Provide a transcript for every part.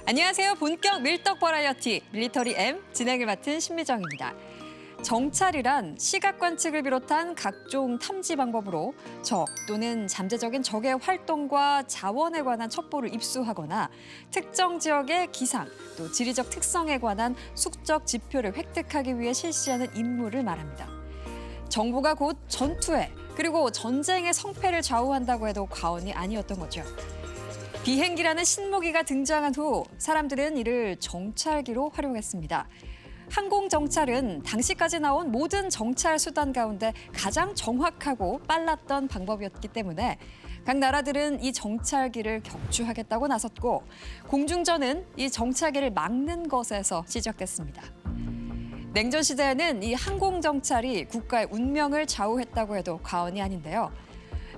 안녕하세요. 본격 밀떡 버라이어티 밀리터리 M 진행을 맡은 신미정입니다. 정찰이란 시각 관측을 비롯한 각종 탐지 방법으로 적 또는 잠재적인 적의 활동과 자원에 관한 첩보를 입수하거나 특정 지역의 기상 또 지리적 특성에 관한 숙적 지표를 획득하기 위해 실시하는 임무를 말합니다. 정보가 곧 전투에 그리고 전쟁의 성패를 좌우한다고 해도 과언이 아니었던 거죠. 비행기라는 신무기가 등장한 후 사람들은 이를 정찰기로 활용했습니다. 항공정찰은 당시까지 나온 모든 정찰 수단 가운데 가장 정확하고 빨랐던 방법이었기 때문에 각 나라들은 이 정찰기를 격추하겠다고 나섰고 공중전은 이 정찰기를 막는 것에서 시작됐습니다. 냉전 시대에는 이 항공정찰이 국가의 운명을 좌우했다고 해도 과언이 아닌데요.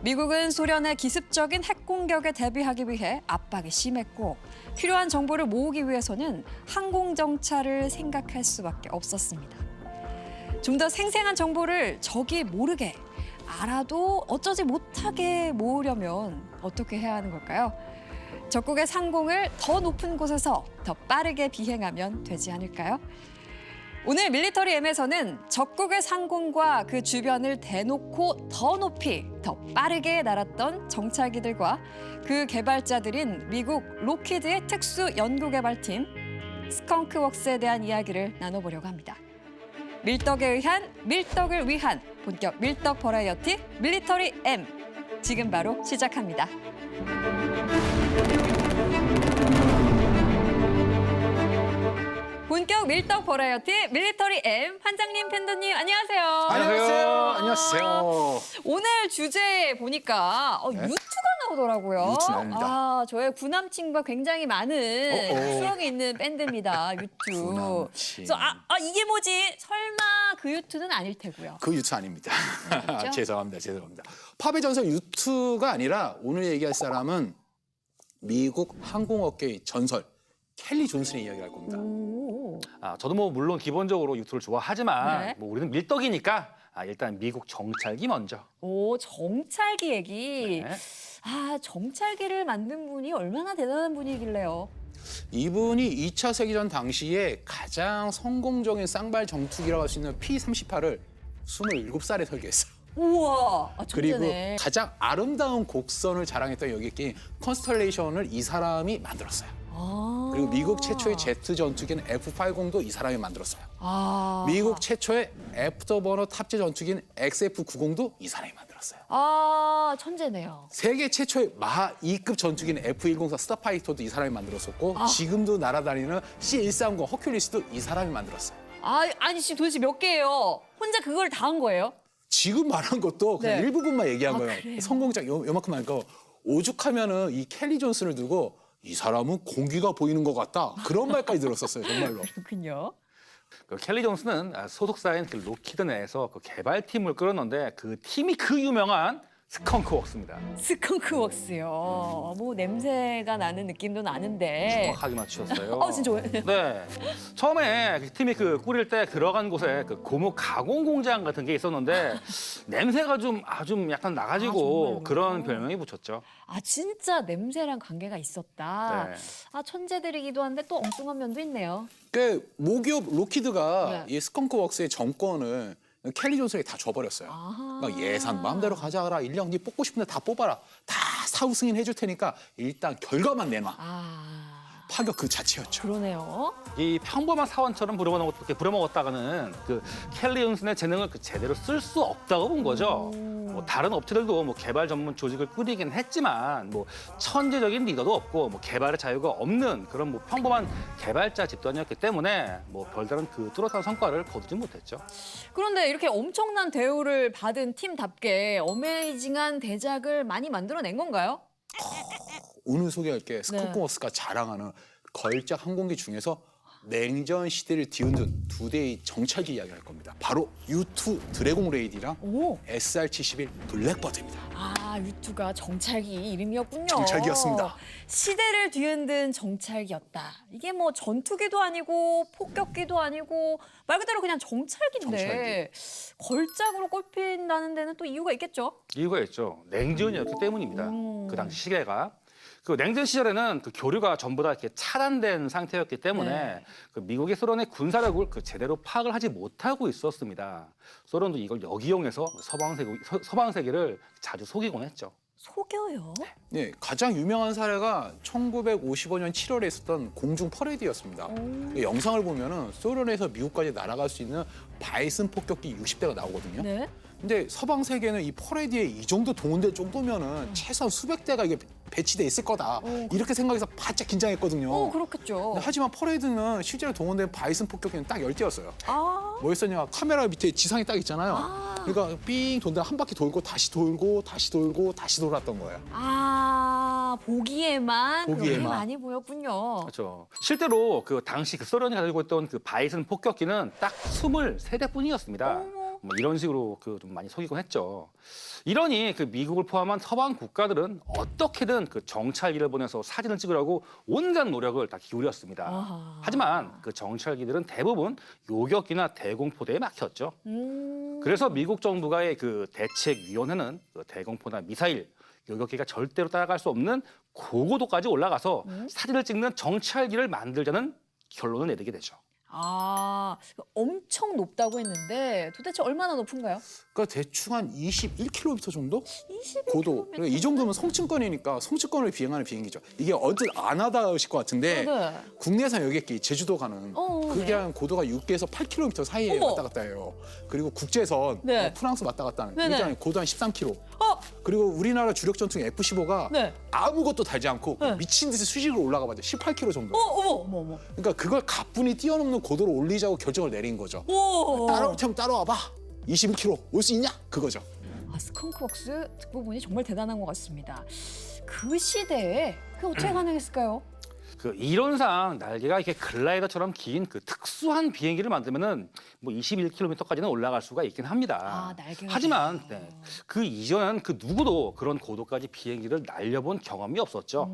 미국은 소련의 기습적인 핵 공격에 대비하기 위해 압박이 심했고 필요한 정보를 모으기 위해서는 항공정찰을 생각할 수밖에 없었습니다. 좀 더 생생한 정보를 적이 모르게 알아도 어쩌지 못하게 모으려면 어떻게 해야 하는 걸까요? 적국의 상공을 더 높은 곳에서 더 빠르게 비행하면 되지 않을까요? 오늘 밀리터리 M에서는 적국의 상공과 그 주변을 대놓고 더 높이, 더 빠르게 날았던 정찰기들과 그 개발자들인 미국 로키드의 특수 연구개발팀 스컹크웍스에 대한 이야기를 나눠보려고 합니다. 밀떡에 의한 밀떡을 위한 본격 밀떡 버라이어티 밀리터리 M 지금 바로 시작합니다. 본격 밀떡 버라이어티 밀리터리 M 환장님, 팬더님 안녕하세요. 안녕하세요. 안녕하세요. 오늘 주제 보니까 유투가 나오더라고요. 유투 나옵니다. 저의 구남친과 굉장히 많은 추억이 있는 밴드입니다. 유투. 구남친. 그래서 이게 뭐지? 설마 그 유투는 아닐 테고요. 그 유투 아닙니다. 그렇죠? 죄송합니다. 팝의 전설 유투가 아니라 오늘 얘기할 사람은 미국 항공업계의 전설 켈리 존슨의 이야기를 할 겁니다. 저도 뭐 물론 기본적으로 유투를 좋아하지만 네. 뭐 우리는 밀떡이니까 일단 미국 정찰기 먼저. 오, 정찰기 얘기. 네. 정찰기를 만든 분이 얼마나 대단한 분이길래요. 이분이 2차 세계전 당시에 가장 성공적인 쌍발 정투기라고 할 수 있는 P-38을 27살에 설계했어요. 우와, 그리고 천재네. 가장 아름다운 곡선을 자랑했던 여기 끼인 컨스텔레이션을 이 사람이 만들었어요. 그리고 미국 최초의 제트 전투기는 F-80도 이 사람이 만들었어요. 미국 최초의 애프터버너 탑재 전투기는 XF-90도 이 사람이 만들었어요. 천재네요. 세계 최초의 마하 2급 전투기는 F-104 스타파이터도 이 사람이 만들었었고 지금도 날아다니는 C-130 허큘리스도 이 사람이 만들었어요. 아니 지금 도대체 몇 개예요? 혼자 그걸 다 한 거예요? 지금 말한 것도 그냥 네. 일부분만 얘기한 그래요? 거예요. 성공작 요만큼 하니까 오죽하면은 이 켈리 존슨을 두고 이 사람은 공기가 보이는 것 같다. 그런 말까지 들었었어요, 정말로. 그렇군요. 그 켈리 존슨은 소속사인 그 로키드 내에서 그 개발팀을 끌었는데 그 팀이 그 유명한 스컹크웍스입니다. 스컹크웍스요. 뭐 냄새가 나는 느낌도 나는데. 정확하게 맞추셨어요. 진짜 왜? 네. 처음에 그 팀이 그 꾸릴 때 들어간 곳에 그 고무 가공 공장 같은 게 있었는데 냄새가 좀 약간 나가지고 정말요? 그런 별명이 붙였죠. 진짜 냄새랑 관계가 있었다. 네. 천재들이기도 한데 또 엉뚱한 면도 있네요. 그 모기업 로키드가 네. 이 스컹크웍스의 정권을 켈리 존슨에게 다 줘버렸어요. 막 예산 마음대로 가져가라. 1년 뒤 뽑고 싶은데 다 뽑아라. 다 사후 승인 해줄 테니까 일단 결과만 내놔. 파격 그 자체였죠. 그러네요. 이 평범한 사원처럼 부려먹었다가는 그 켈리 존슨의 재능을 제대로 쓸 수 없다고 본 거죠. 뭐 다른 업체들도 뭐 개발 전문 조직을 꾸리긴 했지만 뭐 천재적인 리더도 없고 뭐 개발의 자유가 없는 그런 뭐 평범한 개발자 집단이었기 때문에 뭐 별다른 그 뚜렷한 성과를 거두지 못했죠. 그런데 이렇게 엄청난 대우를 받은 팀답게 어메이징한 대작을 많이 만들어낸 건가요? 오늘 소개할 게 스컹크웍스가 자랑하는 걸작 항공기 중에서 냉전 시대를 뒤흔든 두 대의 정찰기 이야기를 할 겁니다. 바로 U2 드래곤 레이디랑 SR-71 블랙버드입니다. 유투가 정찰기 이름이었군요. 정찰기였습니다. 시대를 뒤흔든 정찰기였다. 이게 뭐 전투기도 아니고 폭격기도 아니고 말 그대로 그냥 정찰기인데 걸작으로 꼽힌다는 데는 또 이유가 있겠죠? 이유가 있죠. 냉전이었기 때문입니다. 그 당시 시계가. 그 냉전 시절에는 그 교류가 전부 다 이렇게 차단된 상태였기 때문에 네. 그 미국이 소련의 군사력을 그 제대로 파악을 하지 못하고 있었습니다. 소련도 이걸 역이용해서 서방 세계를 자주 속이곤 했죠. 속여요? 네, 가장 유명한 사례가 1955년 7월에 있었던 공중 퍼레이드였습니다. 이 영상을 보면은 소련에서 미국까지 날아갈 수 있는 바이슨 폭격기 60대가 나오거든요. 네. 근데 서방 세계는 이 퍼레이드에 이 정도 동원될 정도면은 최소한 수백 대가 이게 배치돼 있을 거다. 이렇게 생각해서 바짝 긴장했거든요. 그렇겠죠. 근데 하지만 퍼레이드는 실제로 동원된 바이슨 폭격기는 딱 10대였어요. 아, 뭐였었냐? 카메라 밑에 지상이 딱 있잖아요. 그러니까 삥 돈다 한 바퀴 돌고 다시 돌고 다시 돌고 다시 돌았던 거예요. 보기에만 그렇게 보기에만. 많이 보였군요. 그렇죠. 실제로 그 당시 그 소련이 가지고 있던 그 바이슨 폭격기는 딱 23대뿐이었습니다. 뭐 이런 식으로 그 좀 많이 속이곤 했죠. 이러니 그 미국을 포함한 서방 국가들은 어떻게든 그 정찰기를 보내서 사진을 찍으려고 온갖 노력을 다 기울였습니다. 아하. 하지만 그 정찰기들은 대부분 요격기나 대공포대에 막혔죠. 그래서 미국 정부가의 그 대책위원회는 그 대공포나 미사일, 요격기가 절대로 따라갈 수 없는 고고도까지 올라가서 사진을 찍는 정찰기를 만들자는 결론을 내리게 되죠. 엄청 높다고 했는데 도대체 얼마나 높은가요? 그러니까 대충 한 21km 정도? 21km. 고도. 그러니까 이 정도면 성층권이니까 성층권을 비행하는 비행기죠. 이게 언뜻 안 하다실 것 같은데 네. 국내산 여객기 제주도 가는 그게 네. 한 고도가 6에서 8km 사이에 어머. 왔다 갔다 해요. 그리고 국제선 네. 프랑스 왔다 갔다 하는 네네. 이게 고도 한 13km. 어, 그리고 우리나라 주력 전투기 F-15가 네. 아무것도 달지 않고 네. 미친 듯이 수직으로 올라가 봐요. 18km 정도. 어머. 그러니까 그걸 가뿐히 뛰어넘는 고도로 올리자고 결정을 내린 거죠. 오. 따라올 테면 따라와봐. 21km 올 수 있냐? 그거죠. 스컹크박스 듣고 보니 정말 대단한 것 같습니다. 그 시대에 그게 어떻게 가능했을까요? 그 이론상 날개가 이렇게 글라이더처럼 긴 그 특수한 비행기를 만들면은 뭐 21km까지는 올라갈 수가 있긴 합니다. 날개가 하지만 그 이전엔 그 누구도 그런 고도까지 비행기를 날려본 경험이 없었죠.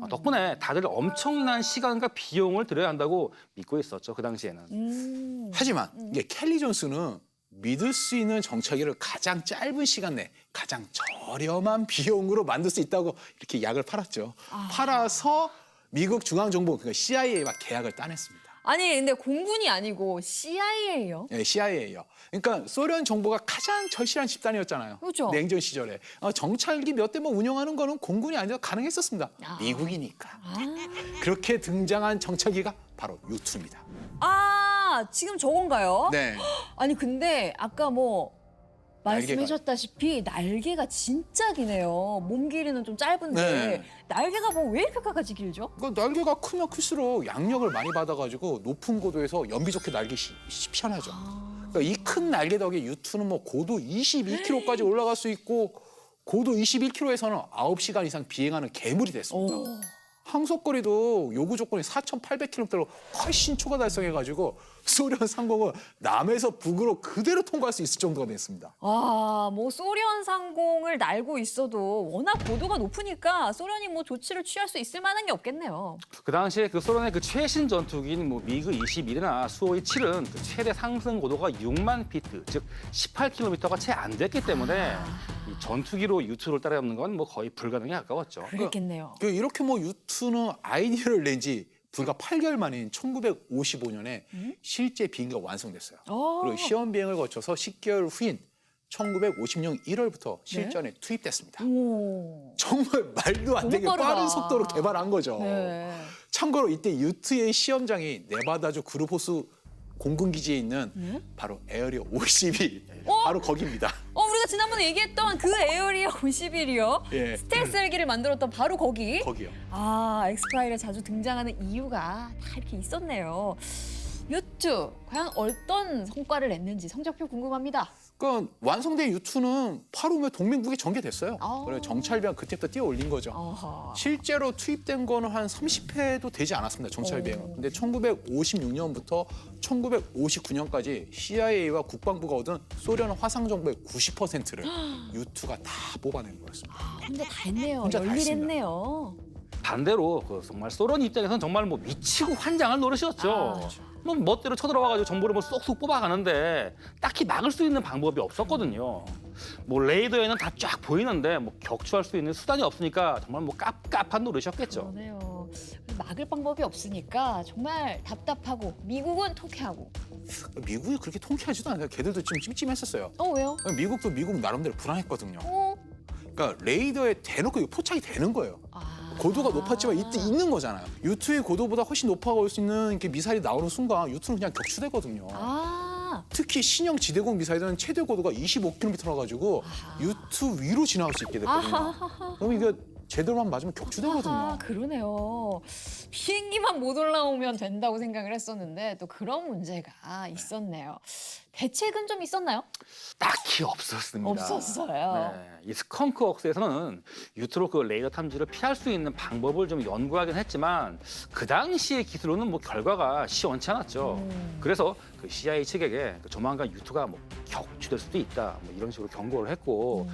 덕분에 다들 엄청난 시간과 비용을 들여야 한다고 믿고 있었죠. 그 당시에는. 하지만 이게 켈리 존스는 믿을 수 있는 정찰기를 가장 짧은 시간 내에 가장 저렴한 비용으로 만들 수 있다고 이렇게 약을 팔았죠. 팔아서 미국 중앙정보 그러니까 CIA와 계약을 따냈습니다. 아니 근데 공군이 아니고 CIA예요? 네, CIA예요. 그러니까 소련 정보가 가장 절실한 집단이었잖아요. 그렇죠. 냉전 시절에 정찰기 몇 대만 운영하는 거는 공군이 아니라 가능했었습니다. 미국이니까. 그렇게 등장한 정찰기가 바로 U2입니다. 지금 저건가요? 네. 아니 근데 아까 뭐 말씀해주셨다시피 날개가 진짜 기네요. 몸 길이는 좀 짧은데 네. 날개가 뭐 왜 이렇게까지 길죠? 그러니까 날개가 크면 클수록 양력을 많이 받아가지고 높은 고도에서 연비 좋게 날기 쉽지 않아죠. 그러니까 이 큰 날개 덕에 U2는 뭐 고도 22km까지 올라갈 수 있고 고도 21km에서는 9시간 이상 비행하는 괴물이 됐습니다. 항속거리도 요구 조건이 4,800km로 훨씬 초과 달성해가지고 소련 상공은 남에서 북으로 그대로 통과할 수 있을 정도가 됐습니다. 뭐 소련 상공을 날고 있어도 워낙 고도가 높으니까 소련이 뭐 조치를 취할 수 있을 만한 게 없겠네요. 그 당시에 그 소련의 그 최신 전투기인 뭐 미그 21이나 수호이 7은 그 최대 상승 고도가 6만 피트, 즉 18km가 채 안 됐기 때문에 이 전투기로 U2를 따라잡는 건 뭐 거의 불가능에 가까웠죠. 그랬겠네요. 이렇게 뭐 U2는 아이디어를 낸 지 불과 8개월 만인 1955년에 실제 비행기가 완성됐어요. 그리고 시험 비행을 거쳐서 10개월 후인 1950년 1월부터 실전에 투입됐습니다. 정말 말도 안 되게 너무 빠르다. 빠른 속도로 개발한 거죠. 네. 참고로 이때 U2의 시험장이 네바다주 그루포스 공군기지에 있는 바로 에어리어 52 바로 거기입니다. 우리가 지난번에 얘기했던 그 에어리어 51이요. 예. 스텔스 헬기를 만들었던 바로 거기. 거기요. 엑스파일에 자주 등장하는 이유가 다 이렇게 있었네요. U2 과연 어떤 성과를 냈는지 성적표 궁금합니다. 그러니까 완성된 U2는 8월 동맹국에 전개됐어요. 그래서 정찰병 그때부터 뛰어 올린 거죠. 실제로 투입된 거는 한 30회도 되지 않았습니다. 정찰병은. 근데 1956년부터 1959년까지 CIA와 국방부가 얻은 소련 화상 정보의 90%를 U2가 다 뽑아낸 거였습니다. 혼자 다 했네요. 혼자 다 열일했네요. 반대로 그 정말 소련 입장에서는 정말 뭐 미치고 환장할 노릇이었죠. 그렇죠. 뭐 멋대로 쳐들어와가지고 정보를 뭐 쏙쏙 뽑아가는데 딱히 막을 수 있는 방법이 없었거든요. 뭐 레이더에는 다 쫙 보이는데 뭐 격추할 수 있는 수단이 없으니까 정말 뭐 깝깝한 노릇이었겠죠. 그러네요. 막을 방법이 없으니까 정말 답답하고 미국은 통쾌하고. 미국이 그렇게 통쾌하지도 않아요. 걔들도 좀 찜찜했었어요. 왜요? 미국도 미국 나름대로 불안했거든요. 어? 그러니까 레이더에 대놓고 이거 포착이 되는 거예요. 아. 고도가 높았지만 이때 있는 거잖아요. U2의 고도보다 훨씬 높아갈 수 있는 이렇게 미사일이 나오는 순간 U2는 그냥 격추되거든요. 아. 특히 신형 지대공 미사일은 최대 고도가 25km라 가지고 U2 위로 지나갈 수 있게 됐거든요. 아하하하. 그럼 이게 제대로만 맞으면 격추되거든요. 아, 그러네요. 비행기만 못 올라오면 된다고 생각을 했었는데 또 그런 문제가 있었네요. 대책은 좀 있었나요? 딱히 없었습니다. 없었어요. 네, 이 스컹크웍스에서는 유트로 그 레이더 탐지를 피할 수 있는 방법을 좀 연구하긴 했지만 그 당시의 기술로는 뭐 결과가 시원치 않았죠. 그래서 그 CIA 측에게 그 조만간 유투가 뭐 격추될 수도 있다, 뭐 이런 식으로 경고를 했고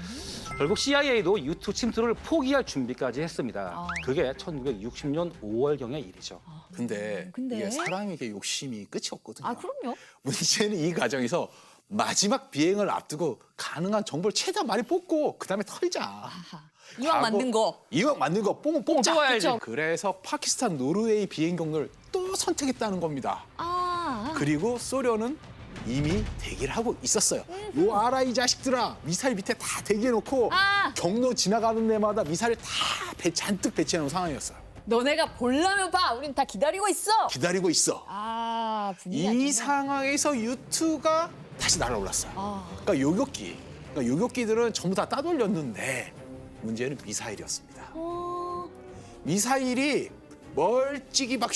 결국 CIA도 유투 침투를 포기할 준비까지 했습니다. 아. 그게 1960년 5월경의 일이죠. 근데 이게 사람에게 욕심이 끝이 없거든요. 아, 그럼요. 문제는 이 과정에서 마지막 비행을 앞두고 가능한 정보를 최대한 많이 뽑고 그다음에 털자. 아하. 이왕 만든 거. 이왕 만든 거 뽑자. 뽑아야지. 그쵸. 그래서 파키스탄, 노르웨이 비행 경로를 또 선택했다는 겁니다. 아. 그리고 소련은 이미 대기를 하고 있었어요. 요 알아 이 자식들아, 미사일 밑에 다 대기해놓고 아. 경로 지나가는 데마다 미사일 다 잔뜩 배치해놓은 상황이었어요. 너네가 보려면 봐. 우린 다 기다리고 있어. 기다리고 있어. 아, 분위기 안 이 좋네. 상황에서 U2가 다시 날아올랐어요. 아. 그러니까 요격기들은 전부 다 따돌렸는데 문제는 미사일이었습니다. 어. 미사일이 멀찍이 막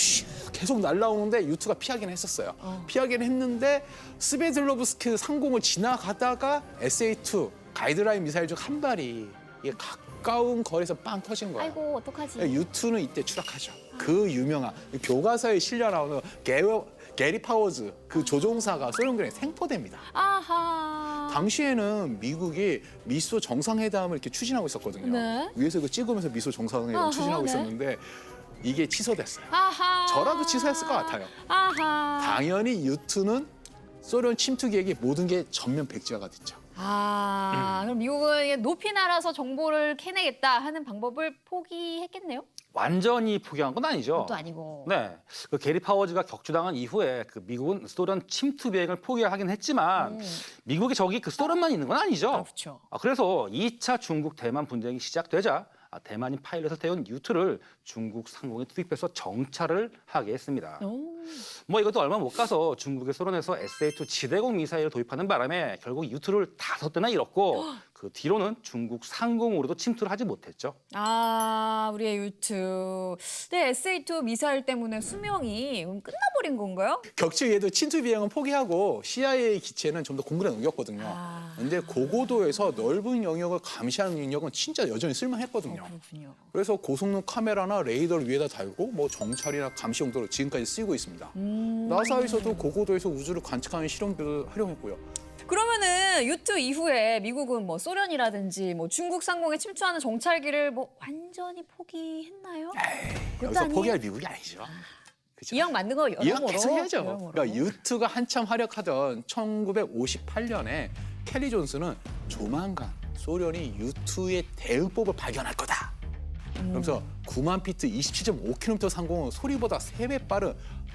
계속 날아오는데 U2가 피하긴 했었어요. 피하긴 했는데 스베들로브스크 상공을 지나가다가 SA-2 가이드라인 미사일 중 한 발이 이게 가까운 거리에서 빵 터진 거예요. 아이고, 어떡하지? U2는 이때 추락하죠. 그 유명한 교과서에 실려 나오는 게리 파워즈 그 조종사가 소련군에 생포됩니다. 아하. 당시에는 미국이 미소 정상회담을 이렇게 추진하고 있었거든요. 네. 위에서 이거 찍으면서 미소 정상회담 아하, 추진하고 네. 있었는데 이게 취소됐어요. 아하. 저라도 취소했을 것 같아요. 아하. 당연히 U2는 소련 침투 계획의 모든 게 전면 백지화가 됐죠. 아, 그럼 미국은 이게 높이 날아서 정보를 캐내겠다 하는 방법을 포기했겠네요? 완전히 포기한 건 아니죠. 그것도 아니고. 네, 그 게리 파워즈가 격추당한 이후에 그 미국은 소련 침투 비행을 포기하긴 했지만 미국의 적이 그 소련만 있는 건 아니죠. 그렇죠. 그래서 2차 중국 대만 분쟁이 시작되자 대만인 파일럿을 태운 U2를 중국 상공에 투입해서 정찰을 하게 했습니다. 오. 뭐 이것도 얼마 못 가서 중국의 소련에서 SA-2 지대공 미사일을 도입하는 바람에 결국 U2를 5대나 잃었고 그 뒤로는 중국 상공으로도 침투를 하지 못했죠. 아, 우리의 유튜. 근데 SA-2 미사일 때문에 수명이 끝나버린 건가요? 격추 이후에도 침투 비행은 포기하고 CIA 기체는 좀 더 공군에 넘겼거든요. 아. 근데 고고도에서 넓은 영역을 감시하는 능력은 진짜 여전히 쓸만했거든요. 그렇군요. 그래서 고성능 카메라나 레이더를 위에다 달고 뭐 정찰이나 감시 용도로 지금까지 쓰이고 있습니다. 나사에서도 고고도에서 우주를 관측하는 실험들을 활용했고요. 그러면은 유튜 이후에 미국은 뭐 소련이라든지 뭐 중국 상공에 침투하는 정찰기를 뭐 완전히 포기했나요? 그것도 여기서 아니에요? 포기할 미국이 아니죠. 그죠? 이왕 만든 거 이왕 여러모로. 계속 해야죠. 여러모로. 그러니까 U2가 한참 활약하던 1958년에 켈리 존스는 조만간 소련이 U2의 대응법을 발견할 거다. 그러면서 9만 피트 27.5km 상공은 소리보다 3배 빠른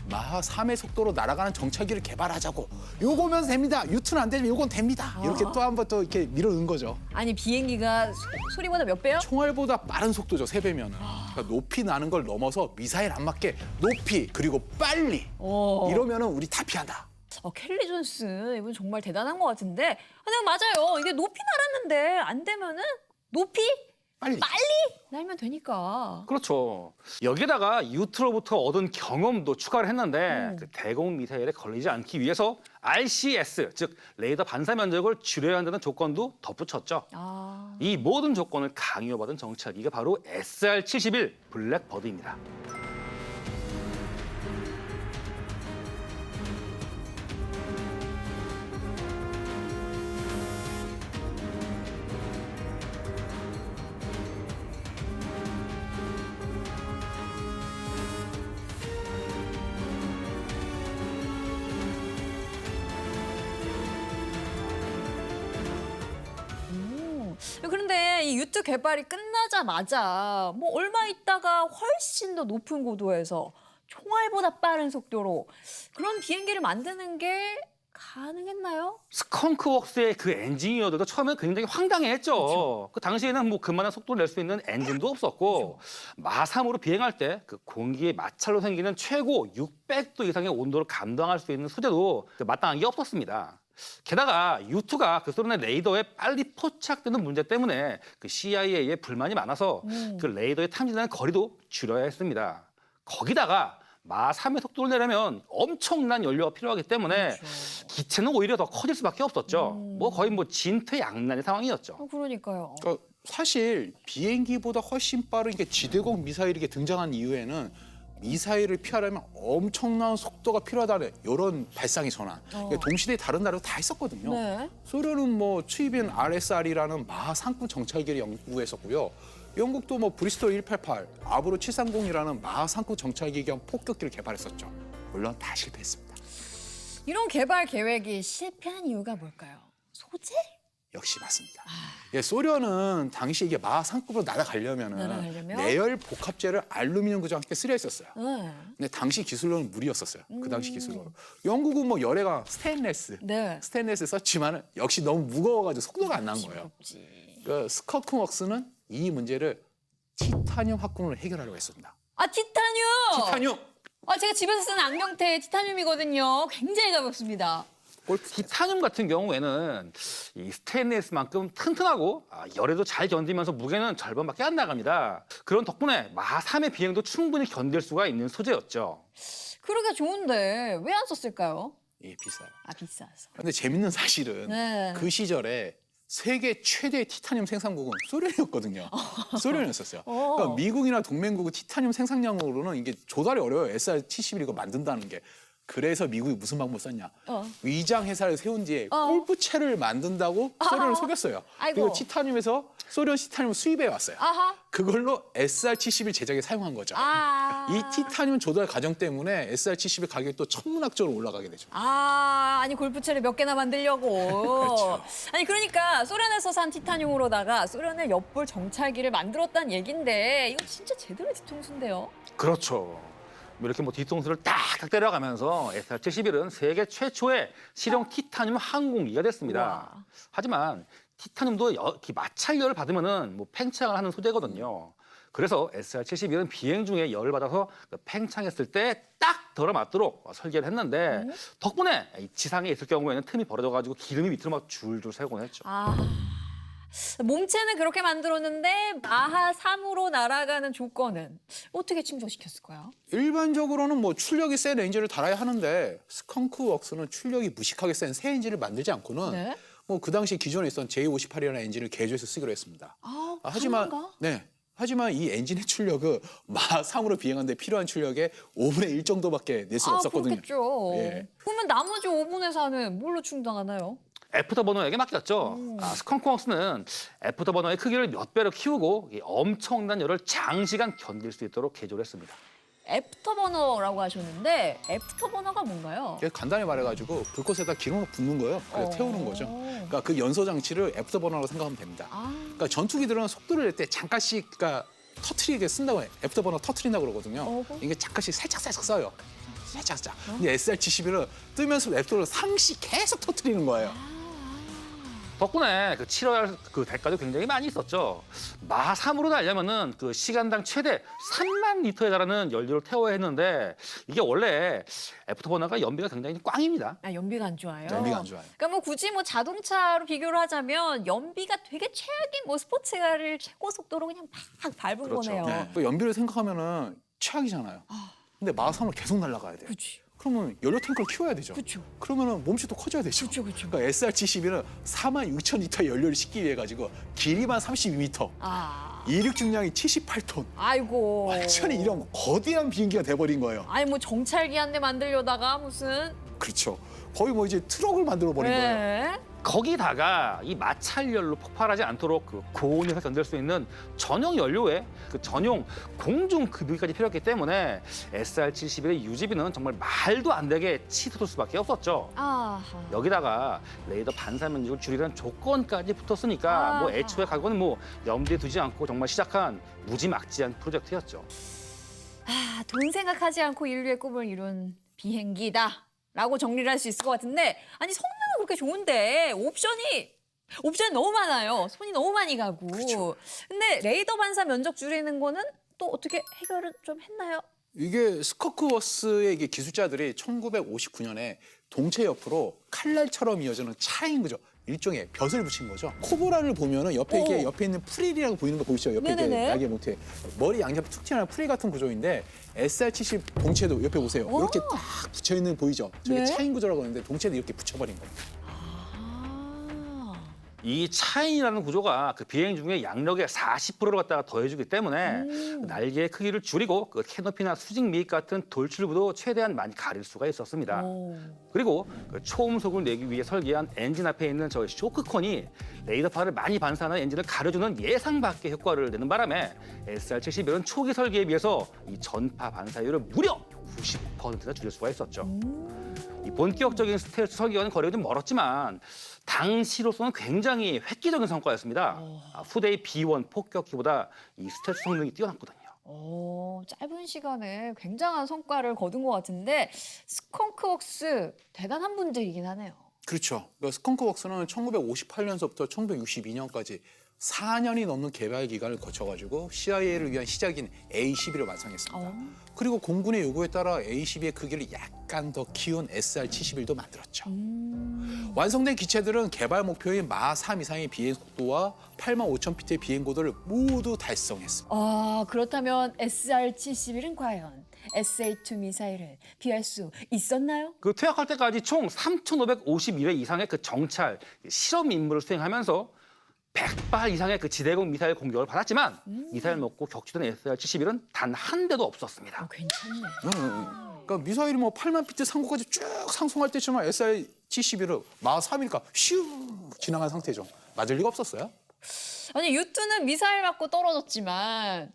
마하 3의 속도로 날아가는 정찰기를 개발하자고. 요거면 됩니다. U2는 안 되지만 요건 됩니다. 이렇게 또 한 번 또 이렇게 밀어넣은 거죠. 아니 비행기가 소리보다 몇 배요? 총알보다 빠른 속도죠, 3배면은. 그러니까 높이 나는 걸 넘어서 미사일 안 맞게 높이 그리고 빨리. 오. 이러면은 우리 다 피한다. 켈리 존스 이분 정말 대단한 것 같은데. 근데 맞아요. 이게 높이 날았는데 안 되면은 높이 빨리. 날면 되니까. 그렇죠. 여기다가 U2로부터 얻은 경험도 추가를 했는데 그 대공 미사일에 걸리지 않기 위해서 RCS, 즉 레이더 반사 면적을 줄여야 한다는 조건도 덧붙였죠. 아. 이 모든 조건을 강요받은 정찰기가 바로 SR-71 블랙버드입니다. 이 유트 개발이 끝나자마자 뭐 얼마 있다가 훨씬 더 높은 고도에서 총알보다 빠른 속도로 그런 비행기를 만드는 게 가능했나요? 스컹크웍스의 그 엔지니어들도 처음에 굉장히 황당해했죠. 그렇죠. 그 당시에는 뭐 그만한 속도를 낼 수 있는 엔진도 없었고 마3으로 비행할 때 그 공기의 마찰로 생기는 최고 600도 이상의 온도를 감당할 수 있는 소재도 그 마땅한 게 없었습니다. 게다가 U2가 그 소련의 레이더에 빨리 포착되는 문제 때문에 그 CIA에 불만이 많아서 그 레이더에 탐지되는 거리도 줄여야 했습니다. 거기다가 마3의 속도를 내려면 엄청난 연료가 필요하기 때문에 기체는 오히려 더 커질 수밖에 없었죠. 뭐 거의 뭐 진퇴양난의 상황이었죠. 그러니까요. 그러니까 사실 비행기보다 훨씬 빠른 게 지대공 미사일이 이게 등장한 이후에는 미사일을 피하려면 엄청난 속도가 필요하다는 이런 발상이 전환. 그러니까 동시대에 다른 나라도 다 있었거든요. 네. 소련은 뭐 추이빈 RSR이라는 마상급 정찰기를 연구했었고요. 영국도 뭐 브리스톨 188, 아브로 730이라는 마상급 정찰기 겸 폭격기를 개발했었죠. 물론 다 실패했습니다. 이런 개발 계획이 실패한 이유가 뭘까요? 소재? 역시 맞습니다. 예, 소련은 당시 이게 마상급으로 날아가려면 내열 복합재를 알루미늄 구조와 함께 쓰려 했었어요. 네. 근데 당시 기술로는 무리였었어요. 그 당시 기술로. 영국은 뭐 열애가 스테인레스, 네. 스테인레스 썼지만 역시 너무 무거워가지고 속도가 안 난 거예요. 없지. 그 스커크웍스는 이 문제를 티타늄 합금으로 해결하려고 했습니다. 아, 티타늄! 티타늄! 아, 제가 집에서 쓰는 안경테 티타늄이거든요. 굉장히 가볍습니다. 티타늄 같은 경우에는 이 스테인리스만큼 튼튼하고 열에도 잘 견디면서 무게는 절반밖에 안 나갑니다. 그런 덕분에 마3의 비행도 충분히 견딜 수가 있는 소재였죠. 그러게 좋은데 왜 안 썼을까요? 예, 비싸요. 아, 비싸서. 근데 재밌는 사실은 네. 그 시절에 세계 최대 티타늄 생산국은 소련이었거든요. 소련이었었어요. 그러니까 미국이나 동맹국의 티타늄 생산량으로는 이게 조달이 어려워요. SR-71 이거 만든다는 게. 그래서 미국이 무슨 방법을 썼냐. 위장 회사를 세운 뒤에 골프채를 만든다고 소련을 속였어요. 아이고. 그리고 티타늄에서 소련 티타늄을 수입해 왔어요. 아하. 그걸로 SR-71 제작에 사용한 거죠. 아. 이 티타늄 조달 과정 때문에 SR-71 가격이 또 천문학적으로 올라가게 되죠. 아, 아니 골프채를 몇 개나 만들려고. 그렇죠. 아니 그러니까 소련에서 산 티타늄으로다가 소련의 엿볼 정찰기를 만들었다는 얘긴데 이거 진짜 제대로 뒤통수인데요. 그렇죠. 이렇게 뭐 뒤통수를 딱딱 때려가면서 SR-71은 세계 최초의 실용 티타늄 항공기가 됐습니다. 와. 하지만 티타늄도 마찰열을 받으면은 뭐 팽창을 하는 소재거든요. 그래서 SR-71은 비행 중에 열을 받아서 그 팽창했을 때 딱 들어맞도록 설계를 했는데 덕분에 이 지상에 있을 경우에는 틈이 벌어져가지고 기름이 밑으로 막 줄줄 새곤 했죠. 아. 몸체는 그렇게 만들었는데 마하3으로 날아가는 조건은 어떻게 충족시켰을까요? 일반적으로는 뭐 출력이 센 엔진을 달아야 하는데 스컹크웍스는 출력이 무식하게 센 새 엔진을 만들지 않고는 네. 뭐 그 당시 기존에 있던 J58이라는 엔진을 개조해서 쓰기로 했습니다. 하지만 이 엔진의 출력은 마3으로 비행하는데 필요한 출력의 5분의 1 정도밖에 낼 수 없었거든요. 그렇겠죠. 예. 그러면 나머지 5분의 4는 뭘로 충당하나요? 애프터 버너에게 맡겼죠. 스컹크웍스는 애프터 버너의 크기를 몇 배로 키우고 이 엄청난 열을 장시간 견딜 수 있도록 개조를 했습니다. 애프터버너라고 하셨는데 애프터버너가 뭔가요? 간단히 말해가지고 불꽃에다 기름을 붓는 거예요. 그래서 태우는 거죠. 그러니까 그 연소 장치를 애프터버너라고 생각하면 됩니다. 그러니까 전투기들은 속도를 낼 때 잠깐씩 그러니까 터트리게 쓴다고 해요. 애프터버너 터트린다고 그러거든요. 이게 잠깐씩 살짝 써요. 살짝. 근데 SR-71은 뜨면서 애프터를 상시 계속 터트리는 거예요. 덕분에 그 치러야 할 그 대가도 굉장히 많이 있었죠. 마3으로 날려면은 그 시간당 최대 3만 리터에 달하는 연료를 태워야 했는데 이게 원래 애프터버너가 연비가 굉장히 꽝입니다. 아, 연비가 안 좋아요. 연비가 안 좋아요. 그러니까 뭐 굳이 뭐 자동차로 비교를 하자면 연비가 되게 최악인 뭐 스포츠카를 최고 속도로 그냥 막 밟은 그렇죠. 거네요. 네. 그 연비를 생각하면은 최악이잖아요. 근데 마3으로 계속 날아가야 돼요. 그렇지. 그러면 연료 탱크를 키워야 되죠. 그렇죠. 그러면은 몸집도 커져야 되죠. 그렇죠. 그러니까 SR-71은 46,000리터의 연료를 싣기 위해 가지고 길이만 32m, 아. 이륙 중량이 78톤. 아이고. 완전히 이런 거대한 비행기가 돼버린 거예요. 아니 뭐 정찰기 한 대 만들려다가 무슨. 그렇죠. 거의 뭐 이제 트럭을 만들어 버린 거예요. 네. 거기다가 이 마찰열로 폭발하지 않도록 그 고온에서 견딜 수 있는 전용 연료에 그 전용 공중 급유기까지 필요했기 때문에 SR-71의 유지비는 정말 말도 안 되게 치솟을 수밖에 없었죠. 아하. 여기다가 레이더 반사 면적을 줄이라는 조건까지 붙었으니까 뭐 아하. 애초에 가격은 뭐 염두에 두지 않고 정말 시작한 무지막지한 프로젝트였죠. 아, 돈 생각하지 않고 인류의 꿈을 이룬 비행기다라고 정리를 할 수 있을 것 같은데, 아니 성능은 그렇게 좋은데 옵션이 너무 많아요. 손이 너무 많이 가고. 그렇죠. 근데 레이더 반사 면적 줄이는 거는 또 어떻게 해결을 좀 했나요? 이게 스커크워스의 이게 기술자들이 1959년에 동체 옆으로 칼날처럼 이어지는 차인 거죠. 일종의 벼슬 붙인 거죠. 코브라를 보면은 옆에 이게 오. 옆에 있는 프릴이라고 보이는 거 보이시죠? 옆에 이게 네네네. 날개 모티에 머리 양옆에 툭 튀어나온 프릴 같은 구조인데 SR-70 동체도 옆에 보세요. 오. 이렇게 딱 붙여 있는 보이죠? 저게 네. 차인 구조라고 하는데 동체도 이렇게 붙여버린 거예요. 아. 이 차인이라는 구조가 그 비행 중에 양력의 40%를 갖다가 더해주기 때문에 그 날개의 크기를 줄이고 그 캐노피나 수직 미익 같은 돌출부도 최대한 많이 가릴 수가 있었습니다. 오. 그리고 그 초음속을 내기 위해 설계한 엔진 앞에 있는 저 쇼크콘이 레이더파를 많이 반사하는 엔진을 가려주는 예상 밖의 효과를 내는 바람에 SR-71은 초기 설계에 비해서 이 전파 반사율을 무려 90%나 줄일 수가 있었죠. 이 본격적인 스텔스 설계와는 거리가 좀 멀었지만 당시로서는 굉장히 획기적인 성과였습니다. 후대의 B1 폭격기보다 이 스텔스 성능이 뛰어났거든요. 짧은 시간에 굉장한 성과를 거둔 것 같은데 스컹크웍스 대단한 분들이긴 하네요. 그렇죠. 그러니까 스컹크웍스는 1958년서부터 1962년까지 4년이 넘는 개발 기간을 거쳐가지고 CIA를 위한 시작인 A-12를 완성했습니다. 그리고 공군의 요구에 따라 A-12의 크기를 약간 더 키운 SR-71도 만들었죠. 완성된 기체들은 개발 목표인 마 3 이상의 비행 속도와 85,000피트의 비행 고도를 모두 달성했습니다. 그렇다면 SR-71은 과연 SA-2 미사일을 피할 수 있었나요? 그 퇴역할 때까지 총 3,551회 이상의 그 정찰 실험 임무를 수행하면서 100발 이상의 그 지대공 미사일 공격을 받았지만 미사일 먹고 격추된 SR-71은 단 한 대도 없었습니다. 괜찮네. 그러니까 미사일이 뭐 8만 피트 상고까지 쭉 상승할 때쯤은 SR-71을 마 3이니까 슈 지나간 상태죠. 맞을 리가 없었어요. 아니 U2는 미사일 맞고 떨어졌지만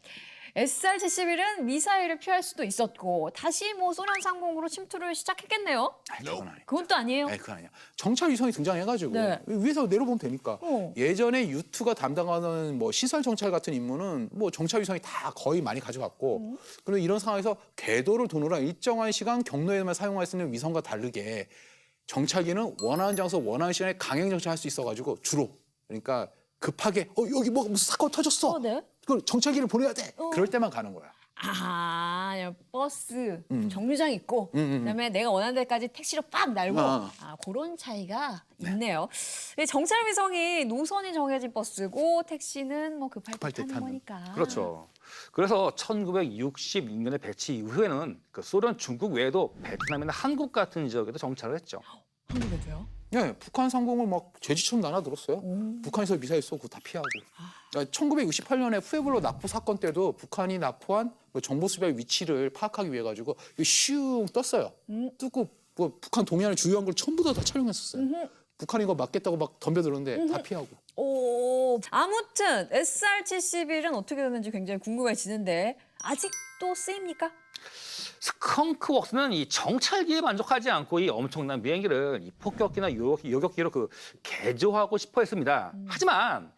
SR-71은 미사일을 피할 수도 있었고 다시 뭐 소련 상공으로 침투를 시작했겠네요. 아니, 그건 아니에요. 그건 또 아니에요. 아니, 그건 아니야. 정찰 위성이 등장해가지고 네. 위에서 내려보면 되니까. 어. 예전에 U2가 담당하는 뭐 시설 정찰 같은 임무는 뭐 정찰 위성이 다 거의 많이 가져갔고 그리고 이런 상황에서 궤도를 도느라 일정한 시간 경로에만 사용할 수 있는 위성과 다르게 정찰기는 원하는 장소 원하는 시간에 강행 정찰할 수 있어가지고 주로 그러니까 급하게 여기 뭐 무슨 사건 터졌어. 네. 그걸 정찰기를 보내야 돼. 그럴 때만 가는 거야. 버스 정류장 있고 그다음에 내가 원하는 데까지 택시로 빡 날고 그런 차이가 있네요. 정찰 위성이 노선이 정해진 버스고 택시는 뭐 급할 때 타는 거니까. 그렇죠. 그래서 1966년에 배치 이후에는 그 소련, 중국 외에도 베트남이나 한국 같은 지역에도 정찰을 했죠. 한국에도요? 네, 북한 상공을 막 돼지처럼 나눠들었어요. 북한에서 미사일 쏘고 다 피하고. 그러니까 1968년에 푸에블로 납포 사건 때도 북한이 납포한 그 정보수별 위치를 파악하기 위해 가지고 슝 떴어요. 뜨고 뭐 북한 동해안을 주요한 걸 전부 다 촬영했었어요. 북한이 이거 맞겠다고 막 덤벼들었는데 다 피하고. 아무튼 SR-71은 어떻게 됐는지 굉장히 궁금해지는데 아직도 쓰입니까? 스컹크웍스는 이 정찰기에 만족하지 않고 이 엄청난 비행기를 이 폭격기나 요격기로 그 개조하고 싶어 했습니다. 하지만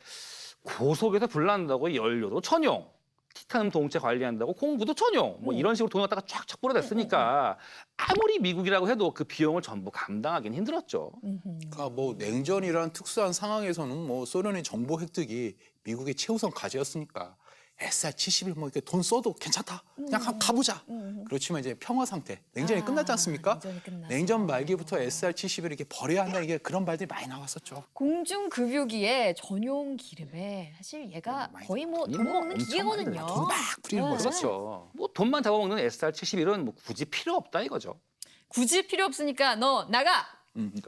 고속에서 불난다고 연료도 전용, 티타늄 동체 관리한다고 공구도 전용, 뭐 이런 식으로 돈을 갖다가 쫙쫙 뿌려댔으니까 아무리 미국이라고 해도 그 비용을 전부 감당하기는 힘들었죠. 그러니까 뭐 냉전이라는 특수한 상황에서는 뭐 소련의 정보 획득이 미국의 최우선 과제였으니까 SR-71 뭐 이렇게 돈 써도 괜찮다. 그냥 한번 가보자. 그렇지만 이제 평화 상태, 냉전이 끝났지 않습니까? 냉전이 끝났어. 냉전 말기부터 SR-71을 이렇게 버려야 한다 이게 그런 말들이 많이 나왔었죠. 공중 급유기에 전용 기름에 사실 얘가 거의 뭐 돈 먹는 기계거든요. 돈 막 뿌리는 거죠. 그렇죠. 뭐 돈만 잡아먹는 SR-71은 뭐 굳이 필요 없다 이거죠. 굳이 필요 없으니까 너 나가.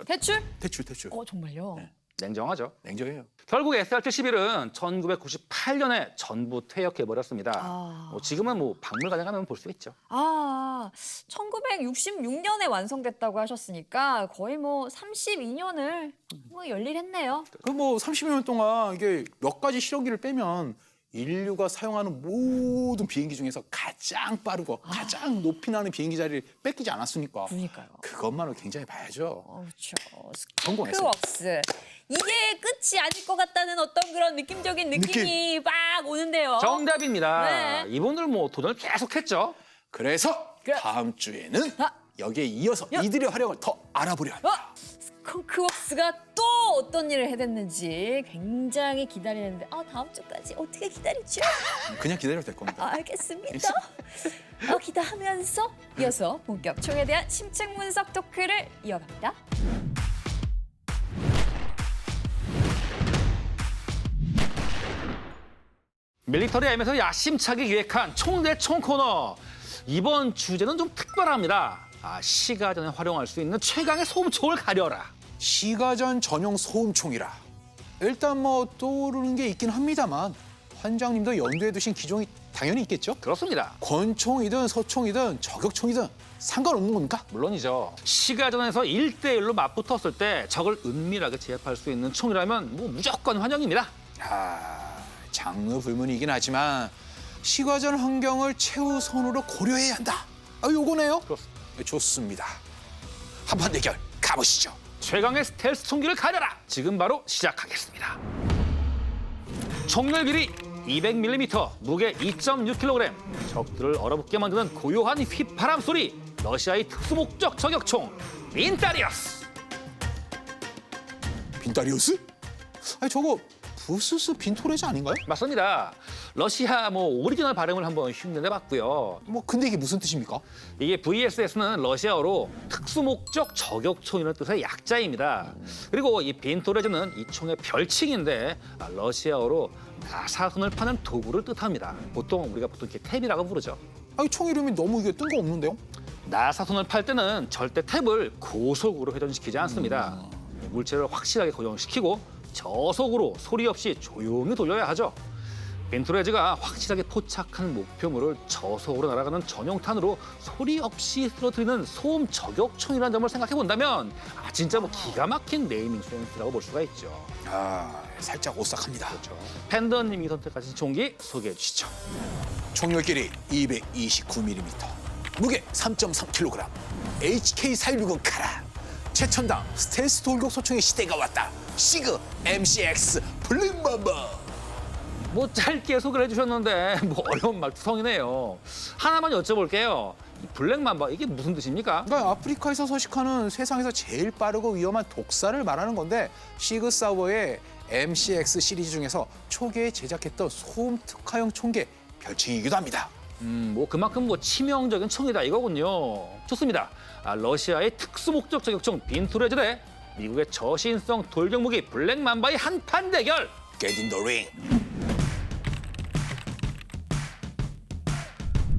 대출? 대출. 정말요? 네. 냉정하죠. 냉정해요. 결국 SR-71은 1998년에 전부 퇴역해버렸습니다. 지금은 뭐 박물관에 가면 볼 수 있죠. 1966년에 완성됐다고 하셨으니까 거의 뭐 32년을 뭐 열일했네요. 그럼 뭐 30년 동안 이게 몇 가지 실험기를 빼면 인류가 사용하는 모든 비행기 중에서 가장 빠르고 가장 높이 나는 비행기 자리를 뺏기지 않았으니까 그러니까요. 그것만으로 굉장히 봐야죠. 그렇죠. 성공했어요. 스크웍스. 이게 끝이 아닐 것 같다는 어떤 그런 느낌적인 느낌이 막 오는데요. 정답입니다. 네. 이분들 뭐 도전을 계속했죠. 그래서 다음 주에는 아. 여기에 이어서 이들의 활약을 더 알아보려 합니다. 스컹크웍스가 또 어떤 일을 해댔는지 굉장히 기다리는데 다음 주까지 어떻게 기다리죠? 그냥 기다려도 될 겁니다. 알겠습니다. 기다하면서 이어서 본격 총에 대한 심층 분석 토크를 이어갑니다. 밀리터리 M에서 야심차게 기획한 총 대 총 코너. 이번 주제는 좀 특별합니다. 시가전에 활용할 수 있는 최강의 소음총을 가려라. 시가전 전용 소음총이라. 일단 뭐 떠오르는 게 있긴 합니다만 환장님도 염두에 두신 기종이 당연히 있겠죠? 그렇습니다. 권총이든 서총이든 저격총이든 상관없는 겁니까? 물론이죠. 시가전에서 1대1로 맞붙었을 때 적을 은밀하게 제압할 수 있는 총이라면 뭐 무조건 환영입니다. 장르 불문이긴 하지만 시가전 환경을 최우선으로 고려해야 한다. 요거네요? 그렇습니다. 좋습니다. 한판 대결 가보시죠. 최강의 스텔스 총기를 가려라. 지금 바로 시작하겠습니다. 총열 길이 200mm, 무게 2.6kg. 적들을 얼어붙게 만드는 고요한 휘파람 소리. 러시아의 특수목적 저격총 빈타리어스. 빈타리우스? 저거 부스스 빈토레즈 아닌가요? 맞습니다. 러시아 오리지널 발음을 한번 흉내내봤고요. 근데 이게 무슨 뜻입니까? 이게 VSS는 러시아어로 특수목적 저격총이라는 뜻의 약자입니다. 그리고 이 빈토레즈는 이 총의 별칭인데 러시아어로 나사선을 파는 도구를 뜻합니다. 우리가 보통 이렇게 탭이라고 부르죠. 총 이름이 너무 이게 뜬금없는데요? 나사선을 팔 때는 절대 탭을 고속으로 회전시키지 않습니다. 물체를 확실하게 고정시키고 저속으로 소리 없이 조용히 돌려야 하죠. 빈토레즈가 확실하게 포착한 목표물을 저속으로 날아가는 전용탄으로 소리 없이 쓰러뜨리는 소음 저격총이라는 점을 생각해 본다면 진짜 기가 막힌 네이밍 센스라고 볼 수가 있죠. 살짝 오싹합니다. 그렇죠. 팬더님이 선택하신 총기 소개해 주시죠. 총열 길이 229mm, 무게 3.3kg, HK460 카라. 최첨단 스텔스 돌격 소총의 시대가 왔다. 시그 MCX 블랙맘바. 짧게 소개를 해주셨는데 어려운 말투성이네요. 하나만 여쭤볼게요. 이 블랙맘바 이게 무슨 뜻입니까? 아프리카에서 서식하는 세상에서 제일 빠르고 위험한 독사를 말하는 건데 시그 사워의 MCX 시리즈 중에서 초기에 제작했던 소음 특화형 총기 별칭이기도 합니다. 그만큼 치명적인 총이다 이거군요. 좋습니다. 러시아의 특수목적 저격총 빈토레즈 대 미국의 저신성 돌격 무기 블랙맘바의 한판 대결. Get in the ring.